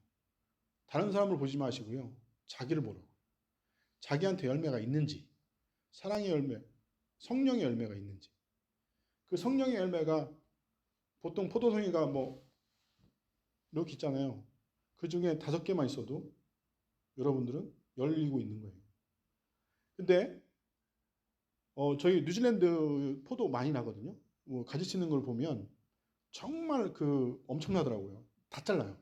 다른 사람을 보지 마시고요. 자기를 보라고. 자기한테 열매가 있는지, 사랑의 열매, 성령의 열매가 있는지. 그 성령의 열매가 보통 포도송이가 이렇게 있잖아요. 그 중에 5개만 있어도 여러분들은 열리고 있는 거예요. 근데 저희 뉴질랜드 포도 많이 나거든요. 가지치는 걸 보면 정말 엄청나더라고요. 다 잘라요.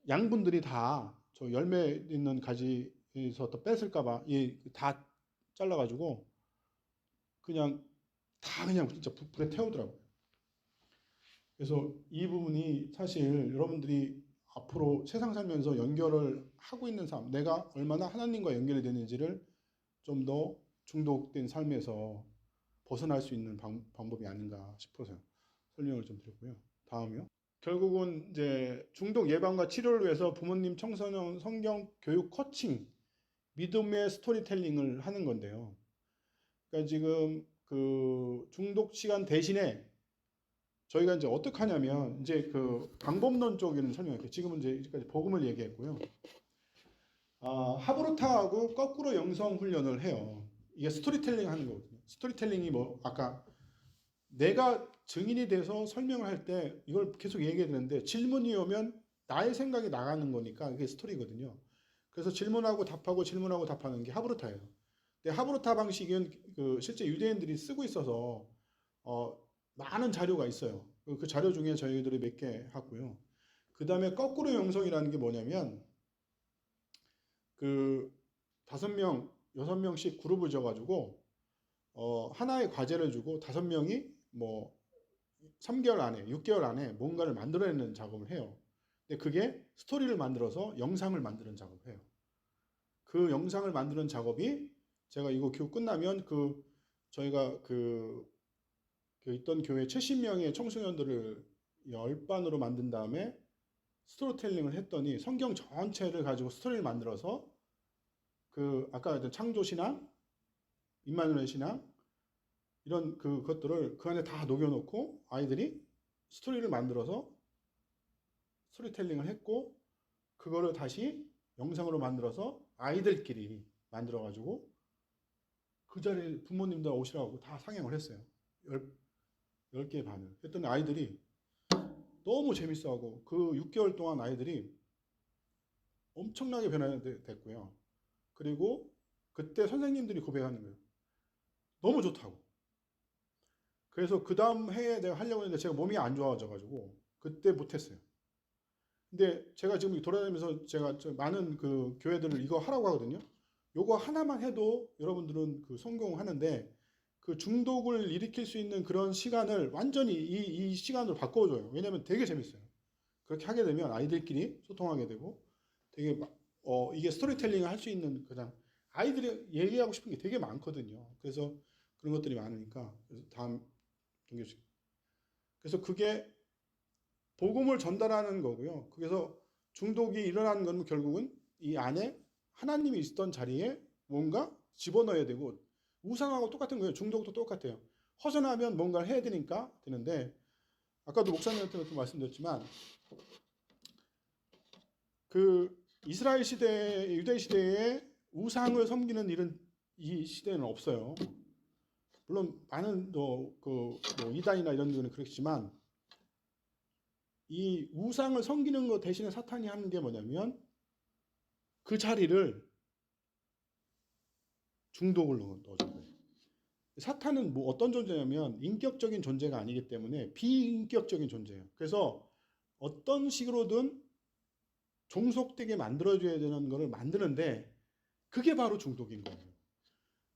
양분들이 다 저 열매 있는 가지에서 또 뺏을까봐 다 잘라가지고 그냥 진짜 불에 태우더라고요. 그래서 이 부분이 사실 여러분들이 앞으로 세상 살면서 연결을 하고 있는 삶, 내가 얼마나 하나님과 연결이 되는지를 좀 더 중독된 삶에서 벗어날 수 있는 방법이 아닌가 싶어서 설명을 좀 드렸고요. 다음이요. 결국은 이제 중독 예방과 치료를 위해서 부모님 청소년 성경 교육 코칭, 믿음의 스토리텔링을 하는 건데요. 그러니까 지금 그 중독 시간 대신에 저희가 이제 어떻게 하냐면 이제 그 방법론 쪽에는 설명할게요. 지금은 이제 여기까지 복음을 얘기했고요. 하브루타하고 거꾸로 영성 훈련을 해요. 이게 스토리텔링 하는 거거든요. 스토리텔링이 뭐 아까 내가 증인이 돼서 설명을 할 때 이걸 계속 얘기해야 되는데 질문이 오면 나의 생각이 나가는 거니까 이게 스토리거든요. 그래서 질문하고 답하고 질문하고 답하는 게 하브루타예요. 근데 하브루타 방식은 그 실제 유대인들이 쓰고 있어서 많은 자료가 있어요. 그 자료 중에 저희들이 몇 개 하고요. 그 다음에 거꾸로 영성이라는 게 뭐냐면 그 5명, 6명씩 그룹을 져가지고 하나의 과제를 주고 5명이 뭐 3개월 안에, 6개월 안에 뭔가를 만들어내는 작업을 해요. 근데 그게 스토리를 만들어서 영상을 만드는 작업을 해요. 그 영상을 만드는 작업이 제가 이거 교육 끝나면 저희가 그 있던 교회 70명의 청소년들을 10반으로 만든 다음에 스토리텔링을 했더니 성경 전체를 가지고 스토리를 만들어서 그 아까 했던 창조신앙, 임마누엘 신앙 이런 그것들을 그 안에 다 녹여놓고 아이들이 스토리를 만들어서 스토리텔링을 했고 그거를 다시 영상으로 만들어서 아이들끼리 만들어가지고 그 자리에 부모님들 오시라고 다 상영을 했어요. 10개 반을. 했더니 아이들이 너무 재밌어하고 그 6개월 동안 아이들이 엄청나게 변화됐고요. 그리고 그때 선생님들이 고백하는 거예요. 너무 좋다고. 그래서 그 다음 해에 내가 하려고 했는데 제가 몸이 안 좋아져가지고 그때 못했어요. 근데 제가 지금 돌아다니면서 제가 많은 그 교회들을 이거 하라고 하거든요. 요거 하나만 해도 여러분들은 그 성공하는데 그 중독을 일으킬 수 있는 그런 시간을 완전히 이 시간으로 바꿔줘요. 왜냐면 되게 재밌어요. 그렇게 하게 되면 아이들끼리 소통하게 되고 되게 이게 스토리텔링을 할 수 있는 그냥 아이들이 얘기하고 싶은 게 되게 많거든요. 그래서 그런 것들이 많으니까 그래서 다음 동교식 그래서 그게 복음을 전달하는 거고요. 그래서 중독이 일어나는 건 결국은 이 안에 하나님이 있었던 자리에 뭔가 집어넣어야 되고 우상하고 똑같은 거예요. 중독도 똑같아요. 허전하면 뭔가를 해야 되니까 되는데 아까도 목사님한테 말씀드렸지만 그 이스라엘 시대, 유대 시대에 우상을 섬기는 일은 이 시대에는 없어요. 물론 많은 뭐 이단이나 이런 데는 그렇지만 이 우상을 섬기는 것 대신에 사탄이 하는 게 뭐냐면 그 자리를 중독을 넣어준 거예요. 사탄은 뭐 어떤 존재냐면 인격적인 존재가 아니기 때문에 비인격적인 존재예요. 그래서 어떤 식으로든 종속되게 만들어줘야 되는 것을 만드는데 그게 바로 중독인 거예요.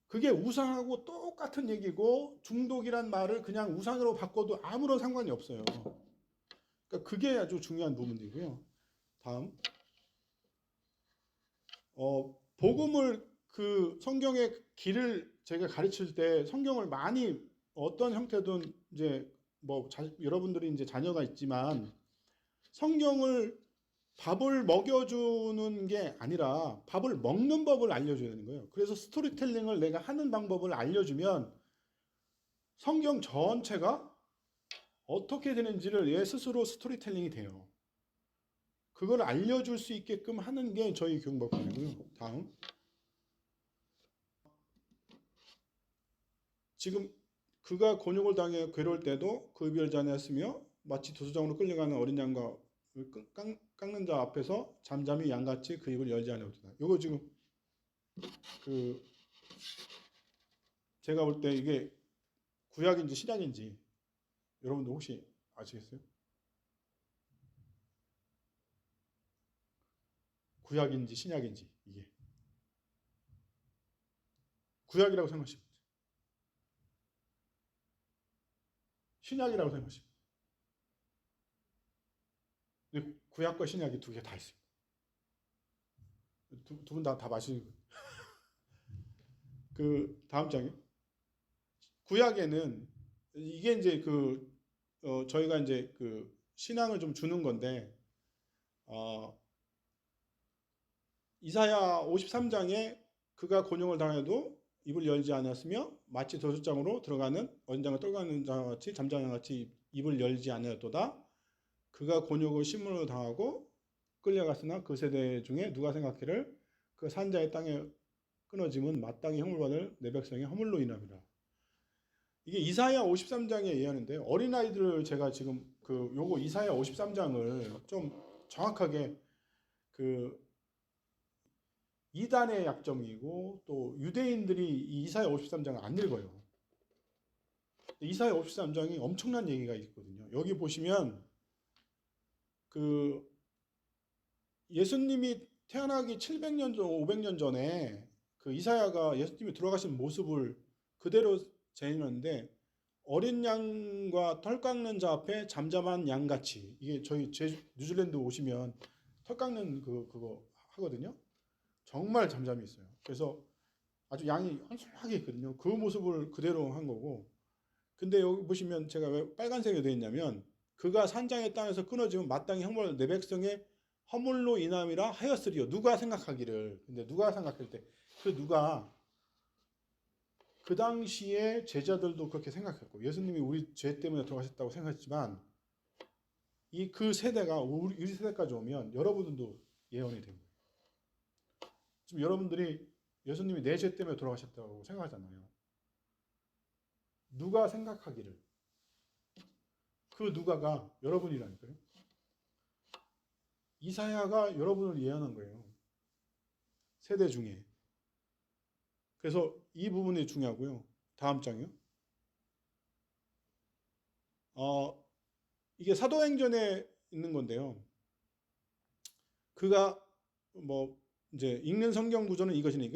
그게 우상하고 똑같은 얘기고 중독이란 말을 그냥 우상으로 바꿔도 아무런 상관이 없어요. 그러니까 그게 아주 중요한 부분이고요. 다음 복음을 그 성경의 길을 제가 가르칠 때 성경을 많이 어떤 형태든 이제 뭐 여러분들이 이제 자녀가 있지만 성경을 밥을 먹여주는 게 아니라 밥을 먹는 법을 알려줘야 되는 거예요. 그래서 스토리텔링을 내가 하는 방법을 알려주면 성경 전체가 어떻게 되는지를 얘 스스로 스토리텔링이 돼요. 그걸 알려줄 수 있게끔 하는 게 저희 교육법관이고요. 다음. 지금 그가 곤욕을 당해 괴로울 때도 그 입을 자네였으며 마치 도수장으로 끌려가는 어린 양과 깎는 자 앞에서 잠잠히 양같이 그 입을 열지 않으었다. 이거 지금 그 제가 볼 때 이게 구약인지 신약인지 여러분들 혹시 아시겠어요? 구약인지 신약인지 이게 구약이라고 생각하시면 신약이라고 생각하시면 구약과 신약이 두 개 다 있습니다. 두 분 다 마시고. 그 다음 장에 구약에는 이게 이제 저희가 이제 그 신앙을 좀 주는 건데 이사야 53장에 그가 곤욕을 당해도 입을 열지 않았으며 마치 도둑장으로 들어가는 어린장을 떨가는 자와 같이 잠자는 자 같이 입을 열지 않았도다. 그가 곤욕을 심문으로 당하고 끌려갔으나 그 세대 중에 누가 생각기를 그 산자의 땅에 끊어짐은 마땅히 형벌받을 내 백성의 허물로 인함이라. 이게 이사야 53장에 예언인데 어린아이들을 제가 지금 요거 이사야 53장을 좀 정확하게 이단의 약점이고 또 유대인들이 이 이사야 53장을 안 읽어요. 이사야 53장이 엄청난 얘기가 있거든요. 여기 보시면 예수님이 태어나기 700년 전, 500년 전에 이사야가 예수님이 돌아가신 모습을 그대로 재현하는데 어린 양과 털 깎는 자 앞에 잠잠한 양같이, 이게 저희 뉴질랜드 오시면 털 깎는 그거 하거든요. 정말 잠잠히 있어요. 그래서 아주 양이 헌술하게 있거든요. 그 모습을 그대로 한 거고. 근데 여기 보시면 제가 왜 빨간색이 되어 있냐면 그가 산장의 땅에서 끊어지면 마땅히 형벌 내 백성의 허물로 인함이라 하였으리요. 누가 생각하기를. 근데 누가 생각할 때 누가 그 당시에 제자들도 그렇게 생각했고 예수님이 우리 죄 때문에 돌아가셨다고 생각했지만 그 세대가 우리 세대까지 오면 여러분들도 예언이 됩니다. 지금 여러분들이 예수님이 내 죄 때문에 돌아가셨다고 생각하잖아요. 누가 생각하기를. 그 누가가 여러분이라니까요. 이사야가 여러분을 예언한 거예요. 세대 중에. 그래서 이 부분이 중요하고요. 다음 장이요. 이게 사도행전에 있는 건데요. 그가 이제 읽는 성경 구조는 이것이니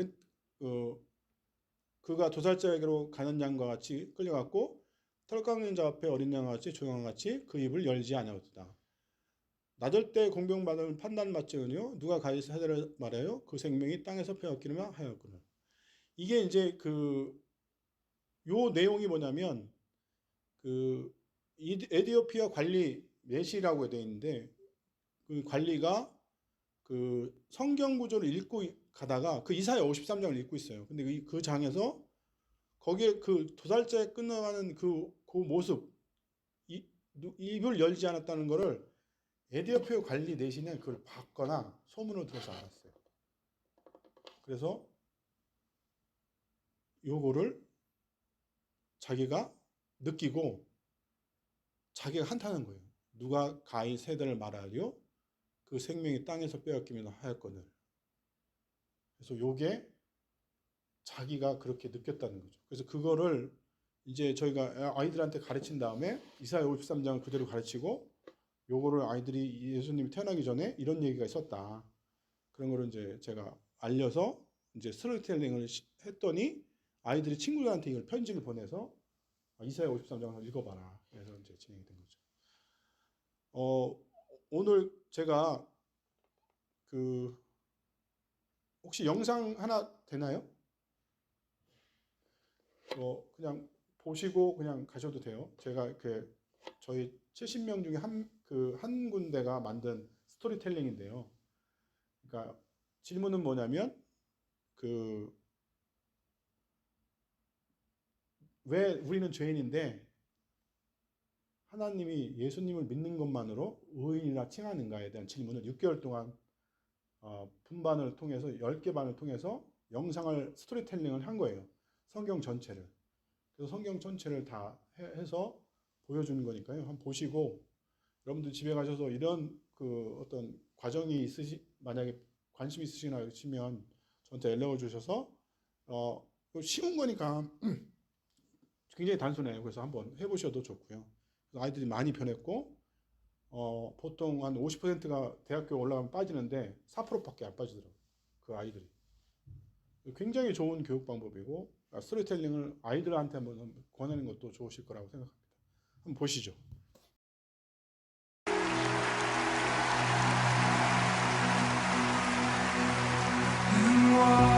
그가 도살자에게로 가는 양과 같이 끌려갔고 털 깎는 자 앞에 어린 양과 같이 조용한 같이 그 입을 열지 않았다. 낮을 때 공병받을 판단 맞지으니요 누가 가히 세대를 말하여 그 생명이 땅에서 빼앗기려면 하였거늘. 이게 이제 요 내용이 뭐냐면 에디오피아 관리 메시라고 되어 있는데 그 관리가 성경 구조를 읽고 가다가 이사야 53장을 읽고 있어요. 근데 그 장에서 거기에 도살자에 끝나가는 그 모습, 입을 열지 않았다는 거를 에디오피아 관리 내신에 그걸 봤거나 소문을 들어서 알았어요. 그래서 요거를 자기가 느끼고 자기가 한탄한 거예요. 누가 가히 세대를 말하려 그 생명이 땅에서 빼앗기면 하였거늘. 그래서 요게 자기가 그렇게 느꼈다는 거죠. 그래서 그거를 이제 저희가 아이들한테 가르친 다음에 이사야 53장을 그대로 가르치고 요거를 아이들이 예수님이 태어나기 전에 이런 얘기가 있었다. 그런 거를 이제 제가 알려서 이제 스토리텔링을 했더니 아이들이 친구들한테 이걸 편지를 보내서 이사야 53장을 읽어봐라. 그래서 이제 진행이 된 거죠. 오늘 제가 혹시 영상 하나 되나요? 그냥 보시고 그냥 가셔도 돼요. 제가 저희 70명 중에 한 군데가 만든 스토리텔링인데요. 그러니까 질문은 뭐냐면 왜 우리는 죄인인데 하나님이 예수님을 믿는 것만으로 의인이라 칭하는가에 대한 질문을 6개월 동안 분반을 통해서 10개 반을 통해서 영상을 스토리텔링을 한 거예요. 성경 전체를. 그래서 성경 전체를 다 해서 보여주는 거니까요. 한번 보시고 여러분들 집에 가셔서 이런 어떤 과정이 만약에 관심 있으시거나 하시면 저한테 연락을 주셔서 쉬운 거니까 굉장히 단순해요. 그래서 한번 해보셔도 좋고요. 아이들이 많이 변했고 보통 한 50%가 대학교 올라가면 빠지는데 4%밖에 안 빠지더라고요. 그 아이들이. 굉장히 좋은 교육 방법이고 스토리텔링을 아이들한테 한번 권하는 것도 좋으실 거라고 생각합니다. 한번 보시죠. 와